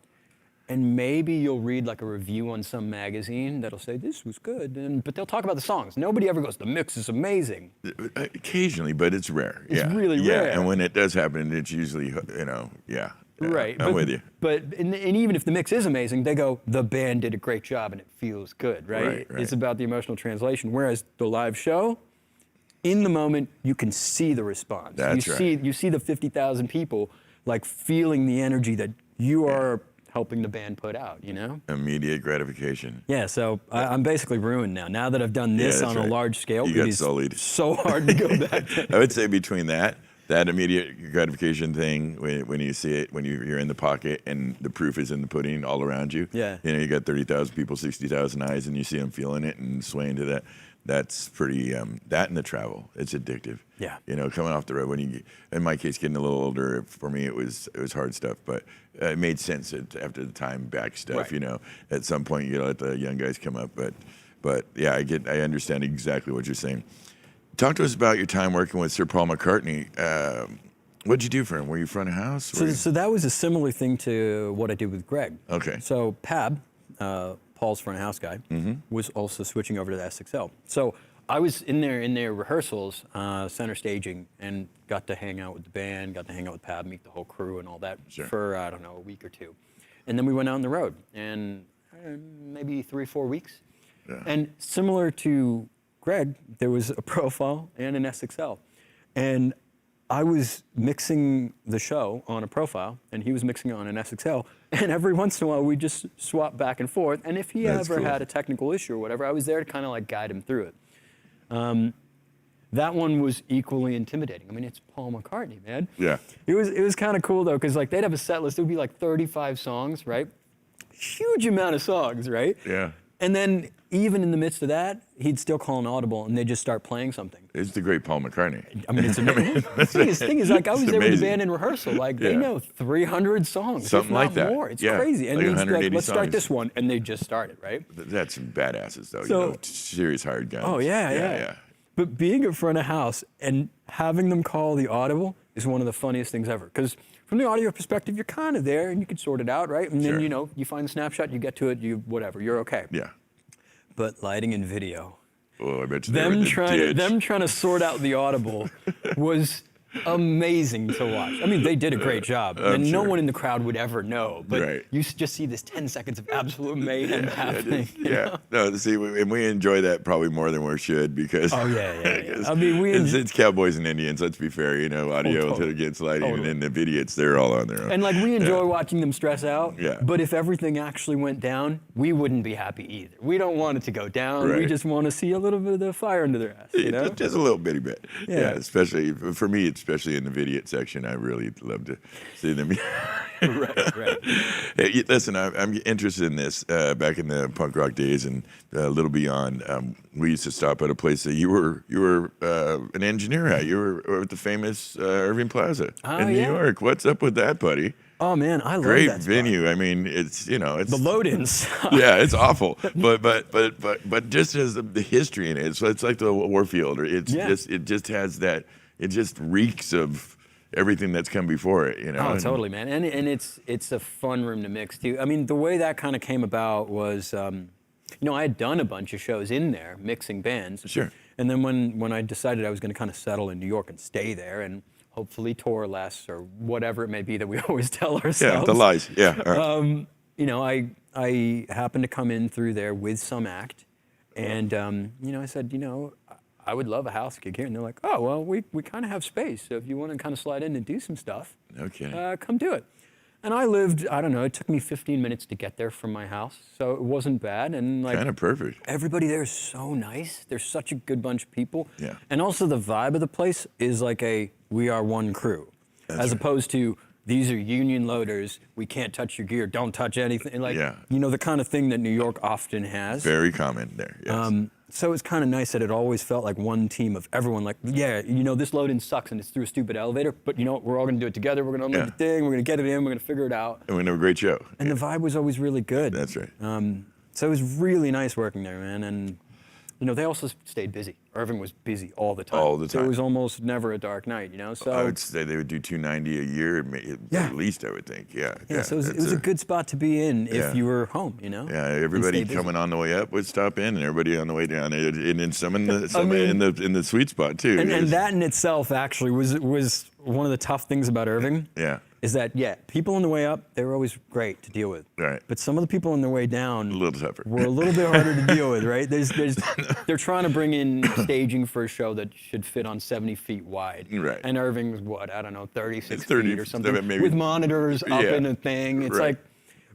and maybe you'll read like a review on some magazine that'll say, this was good, but they'll talk about the songs. Nobody ever goes, the mix is amazing. Occasionally, but it's rare. It's really Yeah, rare. and when it does happen, it's usually, yeah. Right. I'm with you. But and even if the mix is amazing, they go, the band did a great job and it feels good, right? Right. It's about the emotional translation. Whereas the live show, in the moment, you can see the response. That's right. You see the 50,000 people like feeling the energy that you are helping the band put out, Immediate gratification. Yeah, so I'm basically ruined now. Now that I've done this that's on a right. large scale, You it got is sullied. so hard to go back. I would say between that immediate gratification thing, when you see it, when you're in the pocket and the proof is in the pudding all around you. Yeah. You got 30,000 people, 60,000 eyes, and you see them feeling it and swaying to that. That's pretty, that and the travel, it's addictive. Yeah. Coming off the road, in my case, getting a little older, for me, it was hard stuff, but it made sense after the time back stuff, Right. At some point, you let the young guys come up, but yeah, I understand exactly what you're saying. Talk to us about your time working with Sir Paul McCartney. What'd you do for him? Were you front of house? So that was a similar thing to what I did with Greg. Okay. So Pab, Paul's front of house guy, was also switching over to the SXL. So I was in their rehearsals, center staging, and got to hang out with the band, got to hang out with Pab, meet the whole crew and all that for, I don't know, a week or two. And then we went out on the road, and maybe 3 or 4 weeks. Yeah. And similar to Greg, there was a profile and an SXL. And I was mixing the show on a profile, and he was mixing it on an SXL. And every once in a while, we just swap back and forth. And if he That's ever cool. had a technical issue or whatever, I was there to kind of like guide him through it. That one was equally intimidating. I mean, it's Paul McCartney, man. Yeah. It was kind of cool though, because like they'd have a set list. It would be like 35 songs, right? Huge amount of songs, right? Yeah. And then even in the midst of that, he'd still call an audible, and they'd just start playing something. It's the great Paul McCartney. I mean, it's amazing. The thing is, like, I was It's there with the amazing. band in rehearsal. Like, they Yeah. know 300 songs, Something if not like that. more. It's Yeah, crazy. And like they'd just be 180 let's start songs. this one, and they just started, right? That's some badasses, though. So- Serious hired guns. Oh, yeah. But being in front of house and having them call the audible is one of the funniest things ever. Because from the audio perspective, you're kind of there, and you can sort it out, right? And Sure. then, you find the snapshot, you get to it, whatever, you're okay. Yeah. But lighting and video, Oh, I bet you they were in the ditch. them trying to sort out the audible was amazing to watch. I mean, they did a great job, and no sure. one in the crowd would ever know. But Right. you just see this 10 seconds of absolute mayhem happening. you Yeah. know? No, see, and we enjoy that probably more than we should because. Oh, yeah. 'cause I mean, it's cowboys and Indians. Let's be fair. audio totally. gets lighting, Totally. and then the idiots, they're all on their own. And like we enjoy watching them stress out. Yeah. But if everything actually went down, we wouldn't be happy either. We don't want it to go down. We Right. just want to see a little bit of the fire under their ass. You know? Just a little bitty bit. Yeah. Especially for me, especially in the video section, I really love to see them. right. Hey, listen, I'm interested in this. Back in the punk rock days and a little beyond, we used to stop at a place that you were an engineer at. You were at the famous Irving Plaza in New yeah. York. What's up with that, buddy? Oh man, I love Great that spot. venue. I mean, it's it's The load-ins. yeah, it's awful. But just as the history in it, it's like the Warfield. It just has that. It just reeks of everything that's come before it. Oh, And- totally, man. And it's a fun room to mix too. I mean, the way that kind of came about was, I had done a bunch of shows in there, mixing bands. Sure. And then when I decided I was going to kind of settle in New York and stay there and hopefully tour less or whatever it may be that we always tell ourselves. Yeah, the lies. Yeah. All right. I happened to come in through there with some act, and I said, I would love a house gig here, and they're like, oh well, we kind of have space, so if you want to kind of slide in and do some stuff, No kidding. come do it. And I lived, I don't know, it took me 15 minutes to get there from my house, so it wasn't bad, and like Kind of perfect. everybody there is so nice. They're such a good bunch of people. Yeah. And also the vibe of the place is like we are one crew. That's As right. opposed to these are union loaders. We can't touch your gear. Don't touch anything. Like, Yeah. you know, the kind of thing that New York often has. Very common there. Yes. So it's kind of nice that it always felt like one team of everyone. Like, yeah, you know, this load-in sucks and it's through a stupid elevator, but you know what? We're all going to do it together. We're going to unload the thing. We're going to get it in. We're going to figure it out. And we have a great show. And the vibe was always really good. That's right. So it was really nice working there, man. And, you know, they also stayed busy. Irving was busy all the time. All the So time. it was almost never a dark night, you know? So I would say they would do 290 a year, at least, I would think. Yeah. yeah, so it was a good spot to be in if you were home, you know? Yeah, and everybody stay busy. coming on the way up would stop in, and everybody on the way down, and then some in the mean- in the sweet spot too. And that in itself actually was one of the tough things about Irving. Yeah. Is that, people on the way up, they were always great to deal with. Right. But some of the people on the way down A little tougher. were a little bit harder to deal with, right? They're trying to bring in staging for a show that should fit on 70 feet wide. Right. And Irving was, what, I don't know, 36 It's 30, feet or something, maybe. with monitors up in a thing. It's Right. like,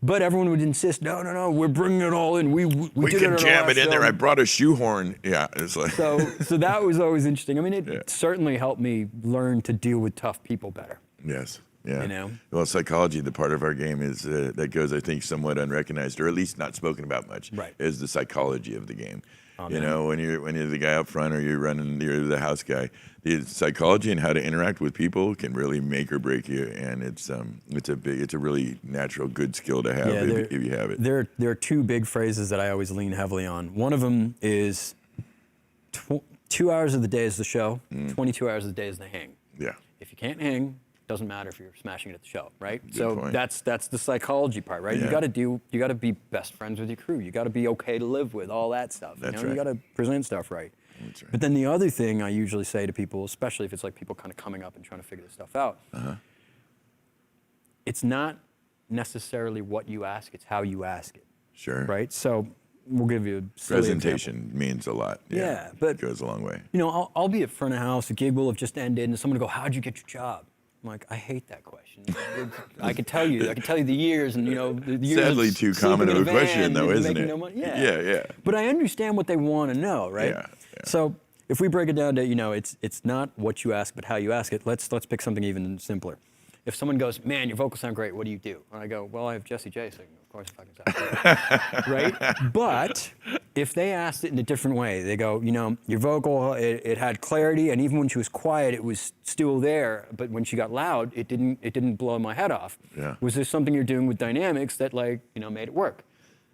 but everyone would insist, no, we're bringing it all in. We We did can it jam it in there. I Show. brought a shoehorn. Yeah, it's like So that was always interesting. I mean, it Yeah. certainly helped me learn to deal with tough people better. yes. Yeah. You know? Well, psychology, the part of our game is that goes, I think, somewhat unrecognized, or at least not spoken about much. Right. Is the psychology of the game. Oh, You man. know, when you're the guy up front, or you're the house guy, the psychology and how to interact with people can really make or break you, and it's a really natural good skill to have if you have it. There are two big phrases that I always lean heavily on. One of them is 2 hours of the day is the show, 22 hours of the day is the hang. Yeah. If you can't hang, doesn't matter if you're smashing it at the show, right? Good point. That's the psychology part, right? Yeah. You got to be best friends with your crew. You got to be okay to live with, all that stuff. That's You right. got to present stuff right. That's right. But then the other thing I usually say to people, especially if it's like people kind of coming up and trying to figure this stuff out, it's not necessarily what you ask, it's how you ask it, Sure. right? So we'll give you a silly Presentation means a lot. Yeah, but- it goes a long way. You know, I'll be at front of house, a gig will have just ended, and someone will go, "How'd you get your job?" I'm like, I hate that question. I could tell you the years, and you know, the years Sadly, of too sleeping common in of a question, van though, and isn't making it? no money. Yeah. Yeah. But I understand what they want to know, right? Yeah, yeah. So if we break it down to, you know, it's not what you ask, but how you ask it. Let's pick something even simpler. If someone goes, "Man, your vocals sound great. What do you do?" And I go, "Well, I have Jessie J singing. Of course, if I can sound great." Right? But if they asked it in a different way, they go, "You know, your vocal, it had clarity, and even when she was quiet, it was still there. But when she got loud, it didn't blow my head off. Yeah. Was there something you're doing with dynamics that, like, you know, made it work?"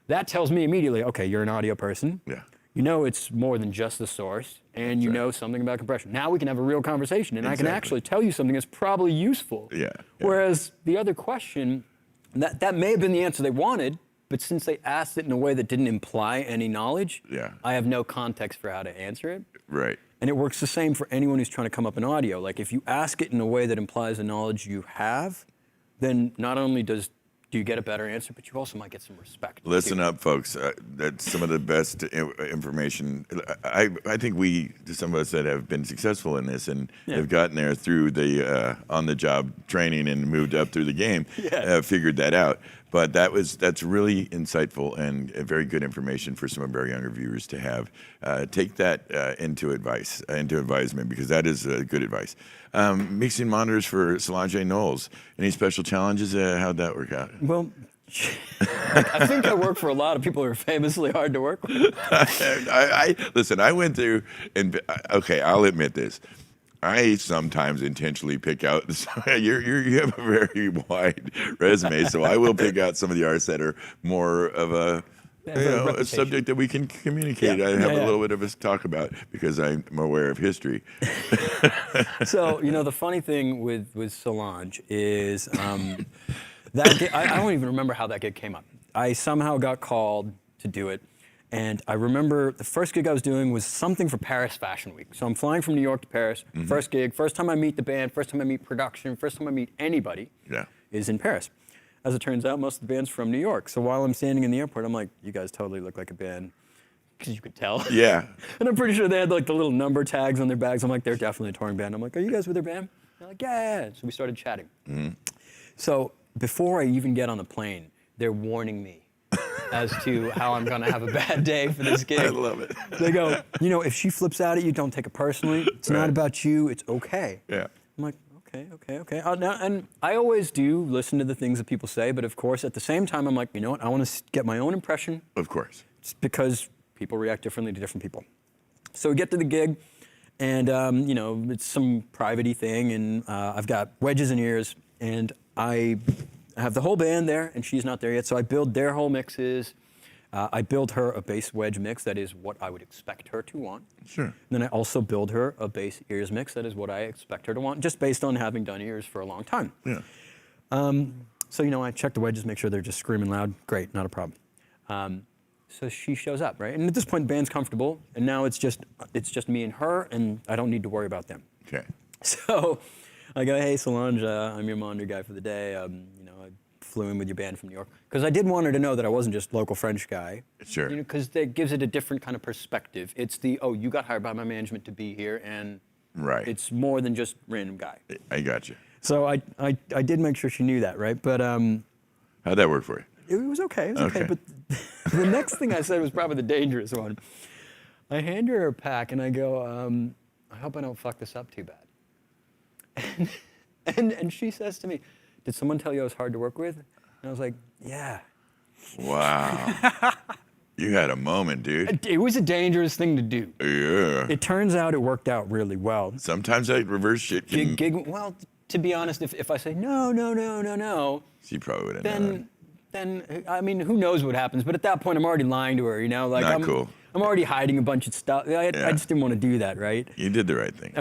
That tells me immediately, okay, you're an audio person. Yeah. You know it's more than just the source, and you know something about compression. Now we can have a real conversation, and I can Exactly. actually tell you something that's probably useful. Yeah, yeah. Whereas the other question, that may have been the answer they wanted, but since they asked it in a way that didn't imply any knowledge, Yeah. I have no context for how to answer it. Right. And it works the same for anyone who's trying to come up in audio. Like, if you ask it in a way that implies the knowledge you have, then not only do you get a better answer, but you also might get some respect. Listen too. up, folks. That's some of the best information. I think some of us that have been successful in this and have gotten there through the on-the-job training and moved up through the game, figured that out. But that's really insightful and very good information for some of our younger viewers to have. Take that into advisement, because that is good advice. Mixing monitors for Solange Knowles. Any special challenges? How'd that work out? Well, I think I work for a lot of people who are famously hard to work with. Listen, I went through, and okay, I'll admit this. I sometimes intentionally pick out. You have a very wide resume, so I will pick out some of the artists that are more of a subject that we can communicate. I have a little bit of a talk about, because I'm aware of history. So, you know, the funny thing with Solange is that gig, I don't even remember how that gig came up. I somehow got called to do it. And I remember the first gig I was doing was something for Paris Fashion Week. So I'm flying from New York to Paris. First gig, first time I meet the band, first time I meet production, first time I meet anybody is in Paris. As it turns out, most of the band's from New York. So while I'm standing in the airport, I'm like, you guys totally look like a band. Because you could tell. Yeah. And I'm pretty sure they had like the little number tags on their bags. I'm like, they're definitely a touring band. I'm like, are you guys with their band? They're like, yeah. So we started chatting. So before I even get on the plane, they're warning me as to how I'm going to have a bad day for this gig. I love it. They go, you know, if she flips out at you, don't take it personally. It's not about you. It's okay. Yeah. I'm like, Okay. Now, and I always do listen to the things that people say, but of course, at the same time, I'm like, you know what? I want to get my own impression. Of course. It's because people react differently to different people. So we get to the gig, and you know, it's some private-y thing, and I've got wedges and ears, and I have the whole band there, and she's not there yet. So I build their whole mixes. I build her a bass wedge mix that is what I would expect her to want. Sure. And then I also build her a bass ears mix that is what I expect her to want, just based on having done ears for a long time. Yeah. So, you know, I check the wedges, make sure they're just screaming loud. Great, not a problem. So she shows up, right? And at this point, the band's comfortable, and now it's just me and her, and I don't need to worry about them. Okay. So I go, hey, Solange, I'm your monitor guy for the day. You know, I flew in with your band from New York. Because I did want her to know that I wasn't just local French guy. Sure. You know, because that gives it a different kind of perspective. It's the, oh, you got hired by my management to be here, and Right. it's more than just random guy. I got you. So I did make sure she knew that, right? But How'd that work for you? it was okay. It was okay. Okay. But the next thing I said was probably the dangerous one. I hand her a pack, and I go, I hope I don't fuck this up too bad. And she says to me, did someone tell you I was hard to work with? And I was like, yeah. Wow. You had a moment, dude. It was a dangerous thing to do. Yeah. It turns out it worked out really well. Sometimes that reverse shit can... Well, to be honest, if I say no, She probably would have known. then I mean, who knows what happens? But at that point, I'm already lying to her. You know, like Not cool. I'm already hiding a bunch of stuff. I just didn't want to do that, right? You did the right thing.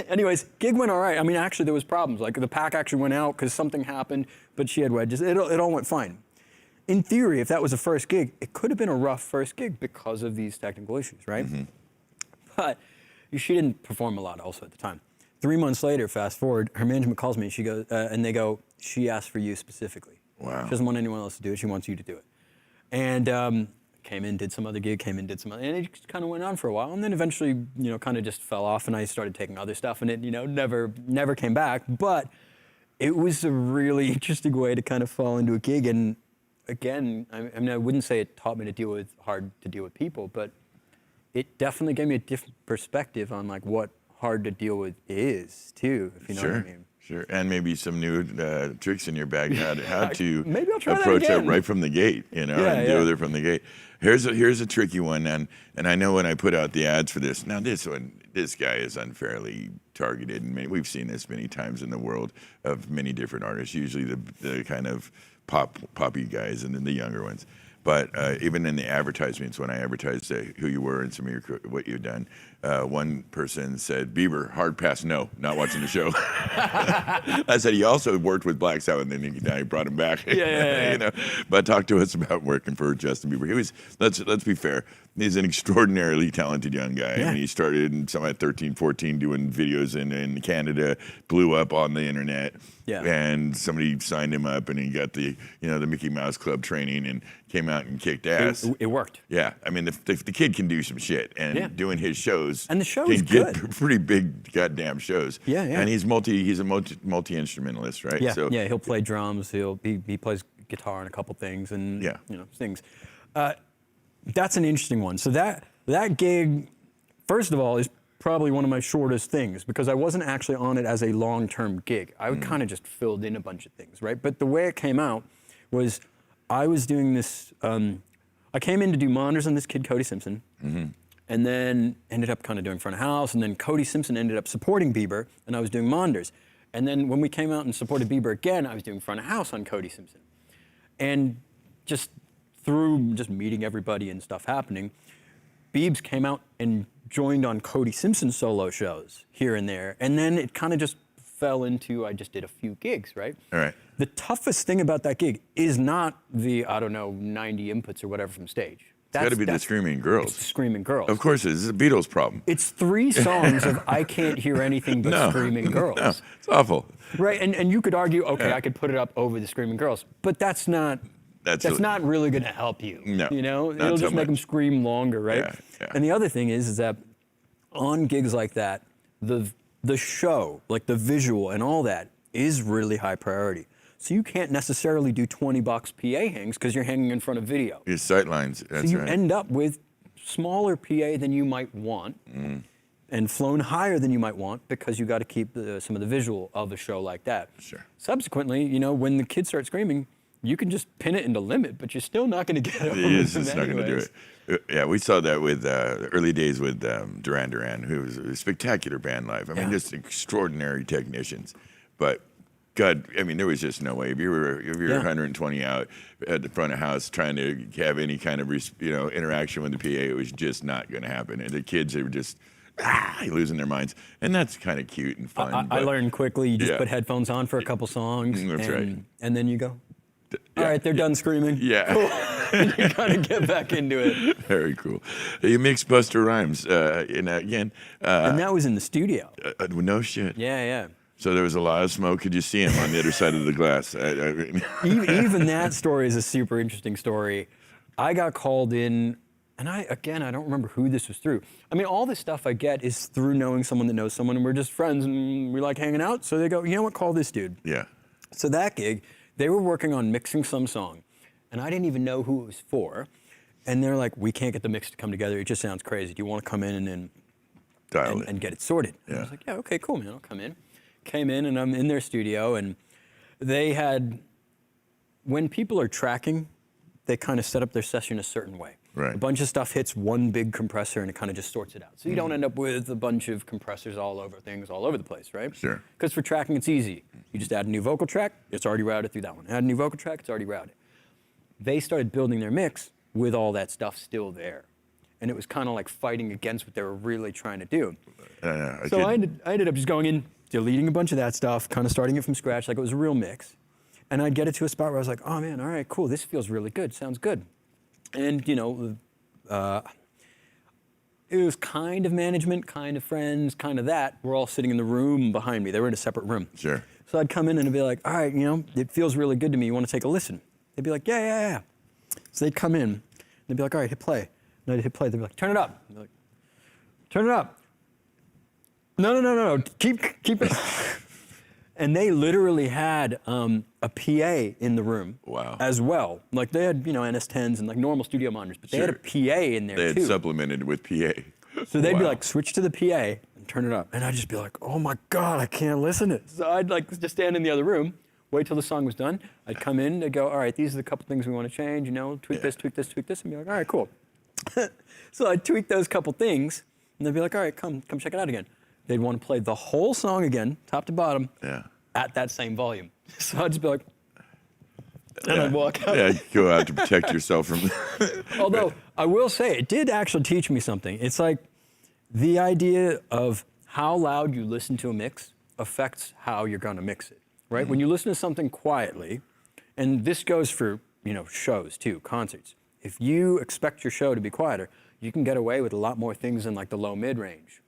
Anyways, gig went all right. I mean, actually, there was problems. Like the pack actually went out because something happened, but she had wedges. It all went fine. In theory, if that was a first gig, it could have been a rough first gig because of these technical issues, right? Mm-hmm. But she didn't perform a lot also at the time. 3 months later, fast forward, her management calls me, and they go, she asked for you specifically. Wow. She doesn't want anyone else to do it. She wants you to do it. And came in, did some other gig, and it just kind of went on for a while. And then eventually, you know, kind of just fell off, and I started taking other stuff, and it, you know, never came back. But it was a really interesting way to kind of fall into a gig. And again, I mean, I wouldn't say it taught me hard to deal with people, but it definitely gave me a different perspective on like what hard to deal with is too, if you know what I mean. Sure, and maybe some new tricks in your bag how to Maybe I'll try that approach it again. right from the gate, you know, and deal with it from the gate. Here's a tricky one, and I know when I put out the ads for this. Now this guy is unfairly targeted, and we've seen this many times in the world of many different artists. Usually the kind of poppy guys, and then the younger ones. But even in the advertisements, when I advertised who you were and some of what you'd done, one person said, Bieber, hard pass, no, not watching the show. I said, he also worked with Black Sabbath, and then he brought him back. Yeah. You know? But talk to us about working for Justin Bieber. He was, let's be fair, he's an extraordinarily talented young guy. Yeah. I mean, he started in 13, 14 doing videos in Canada, blew up on the internet. Yeah. And somebody signed him up, and he got the Mickey Mouse Club training and came out and kicked ass. It worked. Yeah, I mean, the kid can do some shit, and doing his shows, And the show can is get good. pretty big goddamn shows. Yeah. And he's a multi instrumentalist, right? Yeah, So, he'll play drums. He plays guitar and a couple things, and sings. That's an interesting one. So that gig, first of all, is probably one of my shortest things because I wasn't actually on it as a long-term gig. I kind of just filled in a bunch of things, right? But the way it came out was I was doing this. I came in to do monitors on this kid, Cody Simpson, and then ended up kind of doing front of house, and then Cody Simpson ended up supporting Bieber, and I was doing monitors. And then when we came out and supported Bieber again, I was doing front of house on Cody Simpson. And just through just meeting everybody and stuff happening, Biebs came out and joined on Cody Simpson's solo shows here and there. And then it kind of just fell into, I just did a few gigs, right? all right. The toughest thing about that gig is not the, 90 inputs or whatever from stage. It's got to be the Screaming Girls. It's the Screaming Girls. Of course it is. It's a Beatles problem. It's 3 songs of I can't hear anything but Screaming Girls. No, it's awful. Right, and you could argue, okay, Yeah. I could put it up over the Screaming Girls, but that's not not really going to help you. No, you know, not it'll so just make them much. scream longer, right? Yeah. And the other thing is that on gigs like that, the show, like the visual and all that, is really high priority. So you can't necessarily do 20 box PA hangs because you're hanging in front of video. Your sight lines, that's So you right. end up with smaller PA than you might want. and flown higher than you might want because you got to keep some of the visual of a show like that. Sure. Subsequently, you know, when the kids start screaming, you can just pin it into limit, but you're still not going to get over It's them just not going to do anyways. it. Yeah, we saw that with early days with Duran Duran, who was a spectacular band live. I mean, just extraordinary technicians. But God, I mean, there was just no way. If you were 120 out at the front of house trying to have any kind of interaction with the PA, it was just not going to happen. And the kids, they were just losing their minds, and that's kind of cute and fun. I learned quickly. You just put headphones on for a couple songs, That's right. And then you go, all right, they're done screaming. Yeah. Cool. And you kind of get back into it. Very cool. You mixed Busta Rhymes, and again. And that was in the studio. No shit. Yeah. So there was a lot of smoke. Could you see him on the other side of the glass? I mean. Even that story is a super interesting story. I got called in, and I don't remember who this was through. I mean, all this stuff I get is through knowing someone that knows someone, and we're just friends, and we like hanging out. So they go, you know what, call this dude. Yeah. So that gig, they were working on mixing some song, and I didn't even know who it was for. And they're like, we can't get the mix to come together. It just sounds crazy. Do you want to come in and get it sorted? And I was like, yeah, okay, cool, man, I'll come in. Came in, and I'm in their studio, and they had, when people are tracking, they kind of set up their session a certain way. Right. A bunch of stuff hits one big compressor, and it kind of just sorts it out. So you don't end up with a bunch of compressors all over the place, right? Sure. Because for tracking, it's easy. You just add a new vocal track, it's already routed through that one. Add a new vocal track, it's already routed. They started building their mix with all that stuff still there. And it was kind of like fighting against what they were really trying to do. So I ended up just going in, deleting a bunch of that stuff, kind of starting it from scratch like it was a real mix. And I'd get it to a spot where I was like, oh man, all right, cool, this feels really good, sounds good. And you know, it was kind of management, kind of friends, kind of that. We're all sitting in the room behind me. They were in a separate room. Sure. So I'd come in and I'd be like, all right, you know, it feels really good to me. You want to take a listen? They'd be like, yeah. So they'd come in and they'd be like, all right, hit play. And I'd hit play. They'd be like, turn it up. I'd be like, turn it up. No. Keep it. And they literally had a PA in the room as well. Like they had, NS10s and like normal studio monitors, but they had a PA in there too. They had supplemented with PA. So they'd be like, switch to the PA and turn it up. And I'd just be like, oh my God, I can't listen to it. So I'd like just stand in the other room, wait till the song was done. I'd come in, they'd go, all right, these are the couple things we want to change, tweak this, and be like, all right, cool. So I'd tweak those couple things, and they'd be like, all right, come check it out again. They'd want to play the whole song again, top to bottom, at that same volume. So I'd just be like, and I'd walk out. Yeah, go out to protect yourself from. Although I will say, it did actually teach me something. It's like the idea of how loud you listen to a mix affects how you're going to mix it, right? Mm-hmm. When you listen to something quietly, and this goes for shows too, concerts. If you expect your show to be quieter, you can get away with a lot more things in like the low mid range,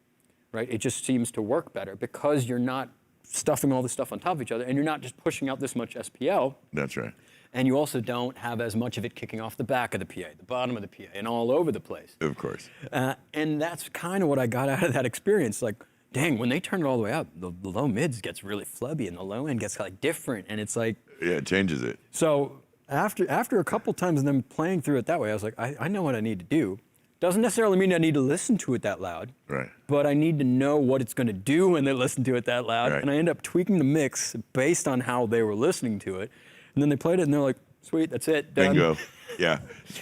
right? It just seems to work better because you're not stuffing all this stuff on top of each other, and you're not just pushing out this much SPL. That's right. And you also don't have as much of it kicking off the back of the PA, the bottom of the PA, and all over the place. Of course. And that's kind of what I got out of that experience. Like, dang, when they turn it all the way up, the low mids gets really flubby, and the low end gets like different, and it's like. Yeah, it changes it. So after a couple times of them playing through it that way, I was like, I know what I need to do. Doesn't necessarily mean I need to listen to it that loud. Right. But I need to know what it's going to do when they listen to it that loud. Right. And I end up tweaking the mix based on how they were listening to it. And then they played it, and they're like, sweet, that's it, done. Bingo. Yeah,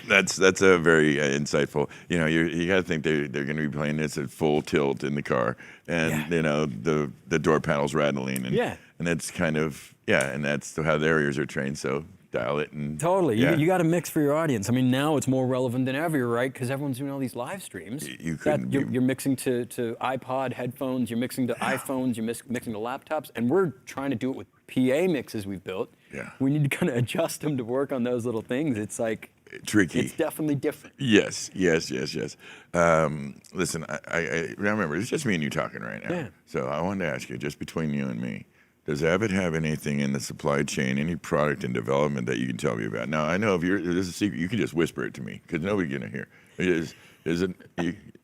that's a very insightful. You got to think they're going to be playing this at full tilt in the car, and the door panels rattling, and and that's kind of and that's how their ears are trained. So dial it and totally. You got to mix for your audience. I mean, now it's more relevant than ever, right? Because everyone's doing all these live streams. You're mixing to iPod headphones. You're mixing to iPhones. You're mixing to laptops, and we're trying to do it with PA mixes we've built. Yeah. We need to kind of adjust them to work on those little things. It's like tricky. It's definitely different. Yes. Listen, I remember it's just me and you talking right now. Yeah. So I wanted to ask you, just between you and me, does Abbott have anything in the supply chain, any product in development that you can tell me about? Now I know if there's a secret, you can just whisper it to me because nobody's gonna hear. Is it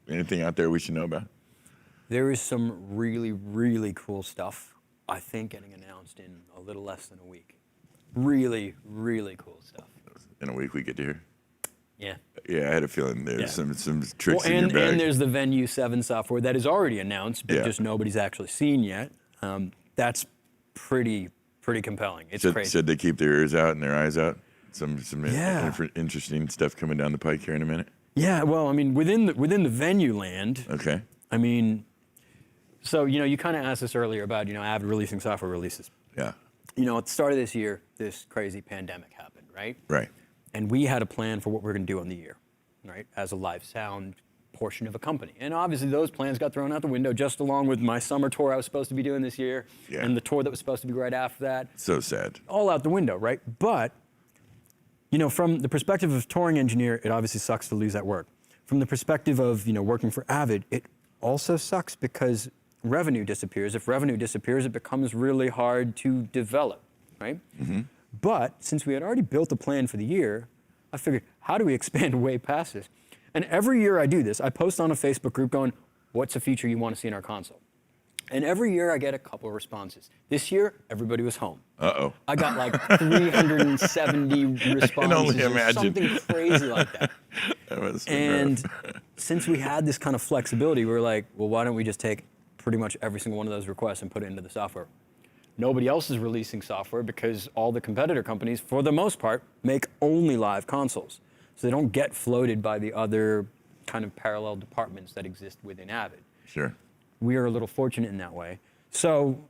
anything out there we should know about? There is some really, really cool stuff, I think, getting announced in a little less than a week. Really, really cool stuff. In a week we get to hear? Yeah. Yeah, I had a feeling there's some tricks Well, in your bag. and there's the Venue 7 software that is already announced, but just nobody's actually seen yet. That's pretty compelling. It's crazy. Should they keep their ears out and their eyes out? Some interesting stuff coming down the pike here in a minute. Yeah, well, I mean, within the Venue land. Okay. I mean, so you kind of asked us earlier about Avid releasing software releases. Yeah. At the start of this year, this crazy pandemic happened, right? Right. And we had a plan for what we're going to do on the year, right? As a live sound portion of a company. And obviously those plans got thrown out the window just along with my summer tour I was supposed to be doing this year and the tour that was supposed to be right after that. So sad. All out the window, right? But, from the perspective of touring engineer, it obviously sucks to lose that work. From the perspective of, working for Avid, it also sucks because revenue disappears. If revenue disappears, it becomes really hard to develop, right? Mm-hmm. But since we had already built a plan for the year, I figured, how do we expand way past this? And every year I do this. I post on a Facebook group going, what's a feature you want to see in our console? And every year I get a couple of responses. This year, everybody was home. Uh-oh. I got like 370 responses. I can only imagine. Something crazy like that. And since we had this kind of flexibility, we were like, well, why don't we just take pretty much every single one of those requests and put it into the software? Nobody else is releasing software because all the competitor companies, for the most part, make only live consoles. So they don't get floated by the other kind of parallel departments that exist within Avid. Sure. We are a little fortunate in that way. So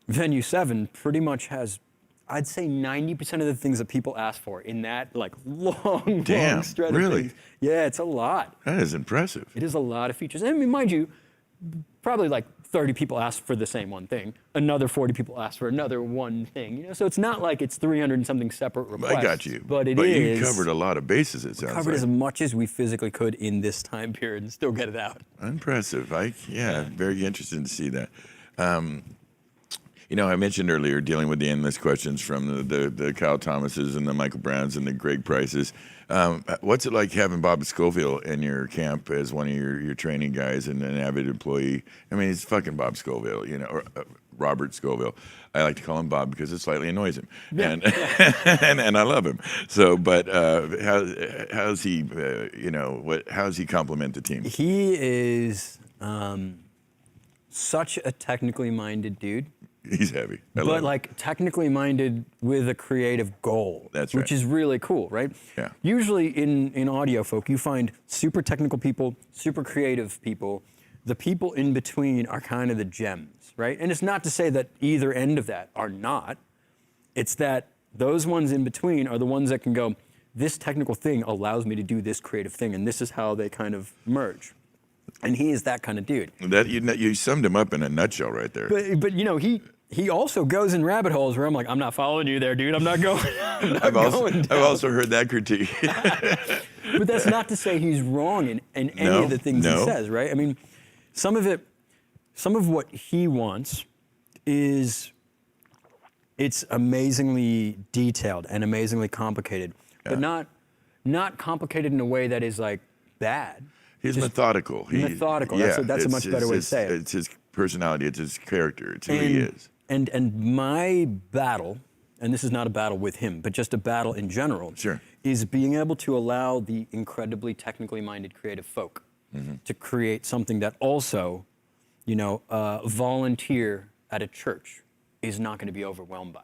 Venue 7 pretty much has, I'd say 90% of the things that people ask for in that long stretch really? of things. Yeah, it's a lot. That is impressive. It is a lot of features. And I mean, mind you, probably like 30 people asked for the same one thing. Another 40 people asked for another one thing. So it's not like it's 300 and something separate requests. I got you. But you covered a lot of bases, it sounds like. Covered as much as we physically could in this time period and still get it out. Impressive. Very interested to see that. I mentioned earlier dealing with the endless questions from the Kyle Thomases and the Michael Browns and the Greg Prices. What's it like having Bob Scoville in your camp as one of your training guys and an Avid employee? I mean, it's fucking Bob Scoville, or Robert Scoville. I like to call him Bob because it slightly annoys him, and I love him. So, but how's he? How's he complement the team? He is such a technically minded dude. He's heavy. But like technically minded with a creative goal. That's right. Which is really cool, right? Yeah. Usually in audio folk, you find super technical people, super creative people. The people in between are kind of the gems, right? And it's not to say that either end of that are not. It's that those ones in between are the ones that can go, this technical thing allows me to do this creative thing, and this is how they kind of merge. And he is that kind of dude. That you summed him up in a nutshell right there. But he also goes in rabbit holes where I'm like, I'm not following you there, dude. I'm not going. I've also heard that critique. But that's not to say he's wrong in any of the things he says, right? I mean, some of what he wants is it's amazingly detailed and amazingly complicated, but not complicated in a way that is like bad. He's methodical. Methodical. That's a much better way to say it. It's his personality. It's his character. It's who he is. And my battle, and this is not a battle with him, but just a battle in general, is being able to allow the incredibly technically minded creative folk to create something that also, volunteer at a church is not going to be overwhelmed by.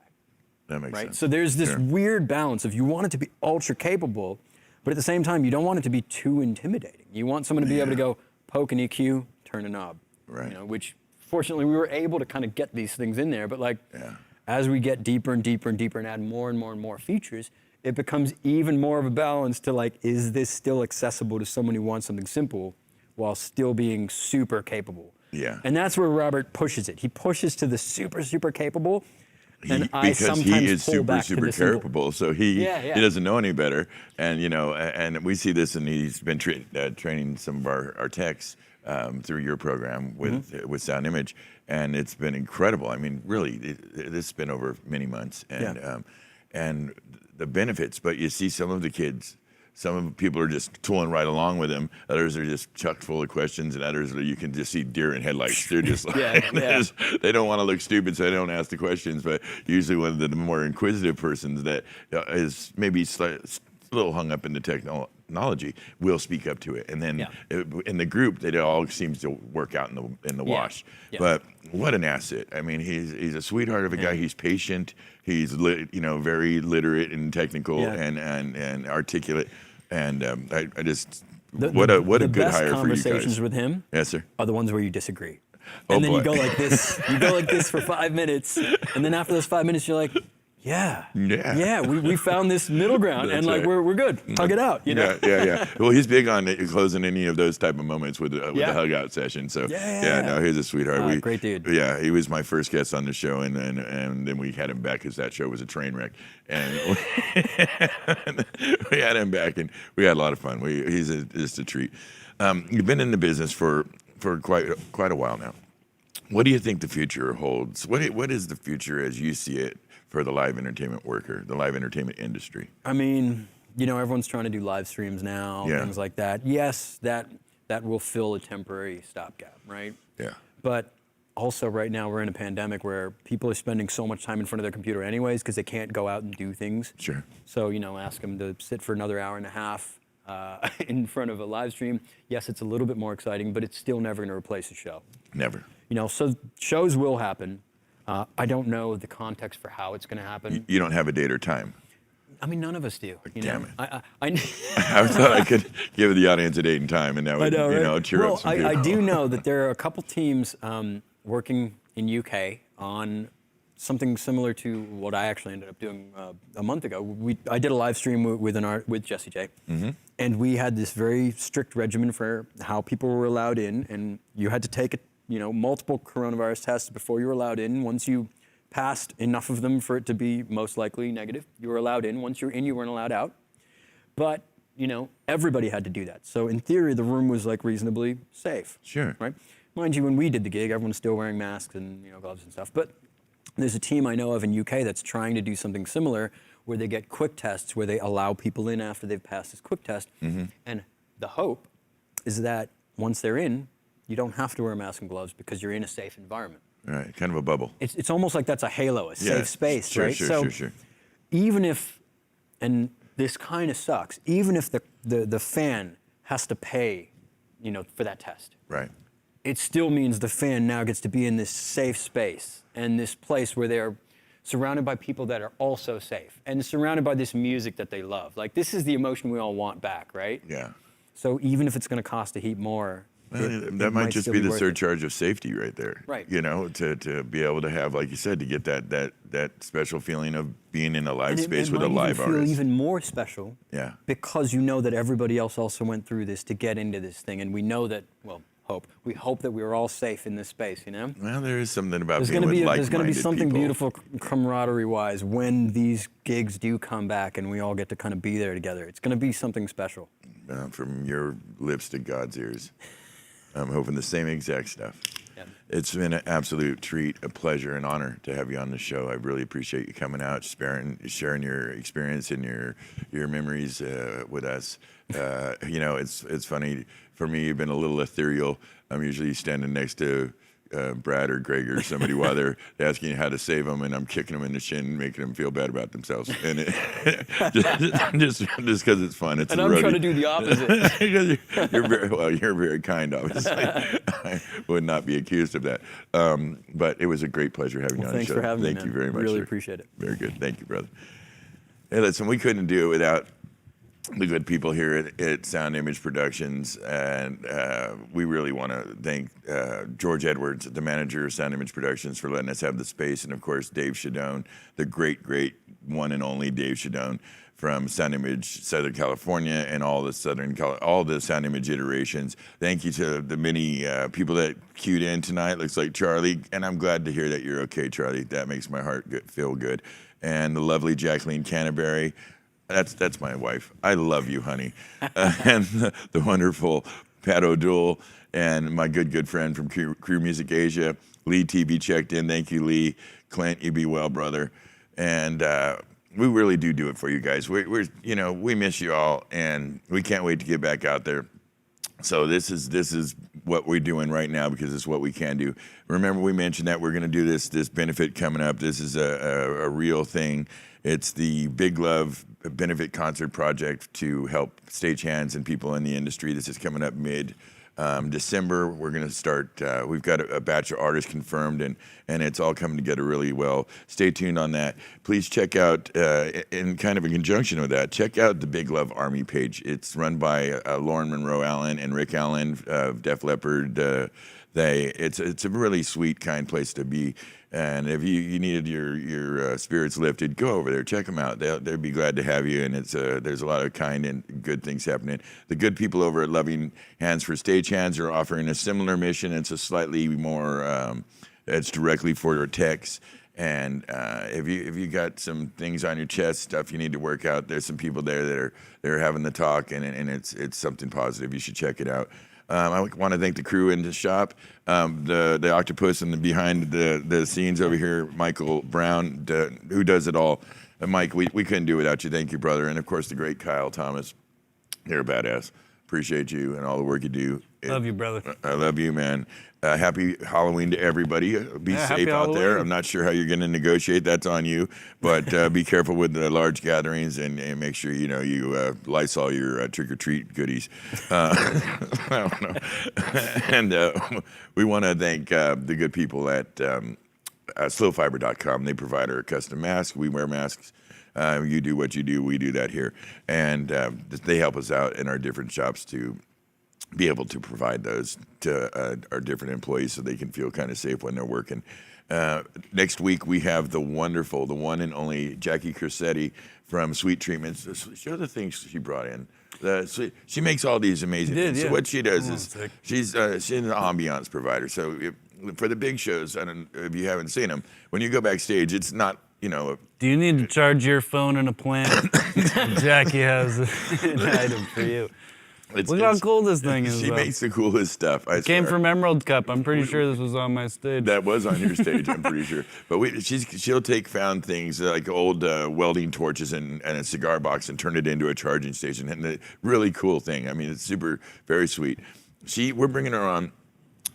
That makes sense. So there's this weird balance of you want it to be ultra capable, but at the same time, you don't want it to be too intimidating. You want someone to be able to go poke an EQ, turn a knob. Right. Which fortunately we were able to kind of get these things in there. But as we get deeper and deeper and deeper and add more and more and more features, it becomes even more of a balance to like, is this still accessible to someone who wants something simple while still being super capable? Yeah. And that's where Robert pushes it. He pushes to the super, super capable. Because he is super capable, so he doesn't know any better, and and we see this, and he's been training some of our techs through your program with Sound Image, and it's been incredible. I mean, really, this has been over many months, and the benefits. But you see some of the kids. Some of the people are just tooling right along with him. Others are just chucked full of questions, and others you can just see deer in headlights. They're just like, they don't want to look stupid, so they don't ask the questions. But usually one of the more inquisitive persons that is maybe a little hung up in the technology will speak up to it, and then in the group, it all seems to work out in the wash. Yeah. But what an asset! I mean, he's a sweetheart of a guy. He's patient. He's very literate and technical and articulate. And I just what a good hire for you guys. The best conversations with him, yes, sir, are the ones where you disagree. Oh, And then boy. you go like this. You go like this for 5 minutes, and then after those 5 minutes, you're like, we found this middle ground, and like right. we're good. Hug it out, you know. Yeah. Well, he's big on closing any of those type of moments with the hug out session. So no, he's a sweetheart. Great dude. Yeah, he was my first guest on the show, and then we had him back because that show was a train wreck, and we had him back, and we had a lot of fun. He's just a treat. You've been in the business for quite a while now. What do you think the future holds? What is the future as you see it for the live entertainment worker, the live entertainment industry? I mean, everyone's trying to do live streams now, things like that. Yes, that will fill a temporary stopgap, right? Yeah. But also right now we're in a pandemic where people are spending so much time in front of their computer anyways because they can't go out and do things. Sure. So, ask them to sit for another hour and a half in front of a live stream. Yes, it's a little bit more exciting, but it's still never going to replace a show. Never. So shows will happen. I don't know the context for how it's going to happen. You don't have a date or time. I mean, none of us do. Damn it. I I thought I could give the audience a date and time, and that would, cheer up some people. I do know that there are a couple teams working in UK on something similar to what I actually ended up doing a month ago. I did a live stream with Jessie J, and we had this very strict regimen for how people were allowed in, and you had to take multiple coronavirus tests before you were allowed in. Once you passed enough of them for it to be most likely negative, you were allowed in. Once you were in, you weren't allowed out. But, everybody had to do that. So in theory, the room was like reasonably safe. Sure. Right? Mind you, when we did the gig, everyone was still wearing masks and gloves and stuff. But there's a team I know of in UK that's trying to do something similar where they get quick tests, where they allow people in after they've passed this quick test. And the hope is that once they're in, you don't have to wear a mask and gloves because you're in a safe environment. Right, kind of a bubble. It's almost like that's a halo, a safe space, sure, right? Sure. Even if, and this kind of sucks, even if the fan has to pay, for that test. Right. It still means the fan now gets to be in this safe space and this place where they're surrounded by people that are also safe and surrounded by this music that they love. Like, this is the emotion we all want back, right? Yeah. So even if it's going to cost a heap more, that might just be the surcharge of safety right there. Right. To be able to have, like you said, to get that special feeling of being in a live space with a live live artist. It might artist. feel even more special. Yeah. Because you know that everybody else also went through this to get into this thing, and we know that. Well, we hope that we were all safe in this space. Well, there is something about there's being with like-minded There's going to be something people. beautiful camaraderie-wise when these gigs do come back, and we all get to kind of be there together. It's going to be something special. From your lips to God's ears. I'm hoping the same exact stuff. Yeah. It's been an absolute treat, a pleasure, an honor to have you on the show. I really appreciate you coming out, sharing your experience and your memories with us. It's funny for me. You've been a little ethereal. I'm usually standing next to Brad or Greg or somebody while they're asking you how to save them, and I'm kicking them in the shin, making them feel bad about themselves, and just because it's fun. It's and I'm trying to do the opposite. You're very kind, obviously. I would not be accused of that. But it was a great pleasure having you on the show. Thanks for having me. Thank you very much. Really sir. appreciate it. Very good. Thank you, brother. Hey, listen, we couldn't do it without the good people here at Sound Image Productions, and we really want to thank George Edwards, the manager of Sound Image Productions, for letting us have the space, and of course Dave Shadone, the great one and only Dave Shadone from Sound Image Southern California and all the Sound Image iterations. Thank you to the many people that queued in tonight. Looks like Charlie, and I'm glad to hear that you're okay, Charlie. That makes my heart feel good. And the lovely Jacqueline Canterbury. That's my wife. I love you, honey. And the wonderful Pat O'Doul and my good friend from Crew Music Asia, Lee TV checked in. Thank you, Lee. Clint, you be well, brother. And we really do it for you guys. We miss you all, and we can't wait to get back out there. So this is what we're doing right now because it's what we can do. Remember, we mentioned that we're going to do this benefit coming up. This is a real thing. It's the Big Love benefit concert project to help stagehands and people in the industry. This is coming up mid December. We're going to start. We've got a batch of artists confirmed, and it's all coming together really well. Stay tuned on that. Please check out, in kind of in conjunction with that, check out the Big Love Army page. It's run by Lauren Monroe Allen and Rick Allen of Def Leppard. It's a really sweet, kind place to be. And if you needed your spirits lifted, go over there, check them out. They'd be glad to have you. And there's a lot of kind and good things happening. The good people over at Loving Hands for Stagehands are offering a similar mission. It's a slightly more, it's directly for your techs. And if you got some things on your chest, stuff you need to work out, there's some people there that are having the talk, and it's something positive. You should check it out. I want to thank the crew in the shop, the octopus and behind the scenes over here, Michael Brown, who does it all. Mike, we couldn't do it without you. Thank you, brother. And of course, the great Kyle Thomas. You're a badass. Appreciate you and all the work you do. Love you, brother. I love you, man. Happy Halloween to everybody. Be safe out there. I'm not sure how you're going to negotiate. That's on you. But be careful with the large gatherings and make sure you Lysol your trick-or-treat goodies. I don't know. And we want to thank the good people at slowfiber.com. They provide our custom masks. We wear masks. You do what you do. We do that here. And they help us out in our different shops to be able to provide those to our different employees so they can feel kind of safe when they're working. Next week, we have the wonderful, the one and only Jackie Crissetti from Sweet Treatments. Show the things she brought in. She makes all these amazing things. So what she does is she's an ambiance provider. So for the big shows, I don't know if you haven't seen them, when you go backstage, it's not, do you need to charge your phone in a plant? Jackie has an item for you. Look how cool this thing is. She makes the coolest stuff. I came from Emerald Cup. I'm pretty sure this was on my stage. That was on your stage, I'm pretty sure. But she'll take found things like old welding torches and a cigar box and turn it into a charging station. And the really cool thing. I mean, it's very sweet. We're bringing her on.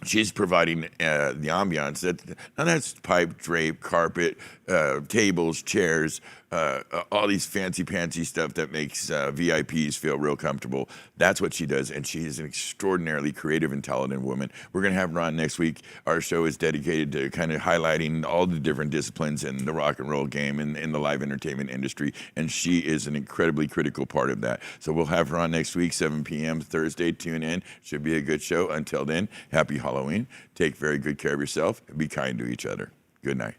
She's providing the ambiance. That's pipe, drape, carpet, tables, chairs, all these fancy stuff that makes VIPs feel real comfortable. That's what she does, and she is an extraordinarily creative and talented woman. We're going to have her on next week. Our show is dedicated to kind of highlighting all the different disciplines in the rock and roll game and in the live entertainment industry, and she is an incredibly critical part of that. So we'll have her on next week, 7 p.m. Thursday. Tune in. Should be a good show. Until then, happy Halloween. Take very good care of yourself. And be kind to each other. Good night.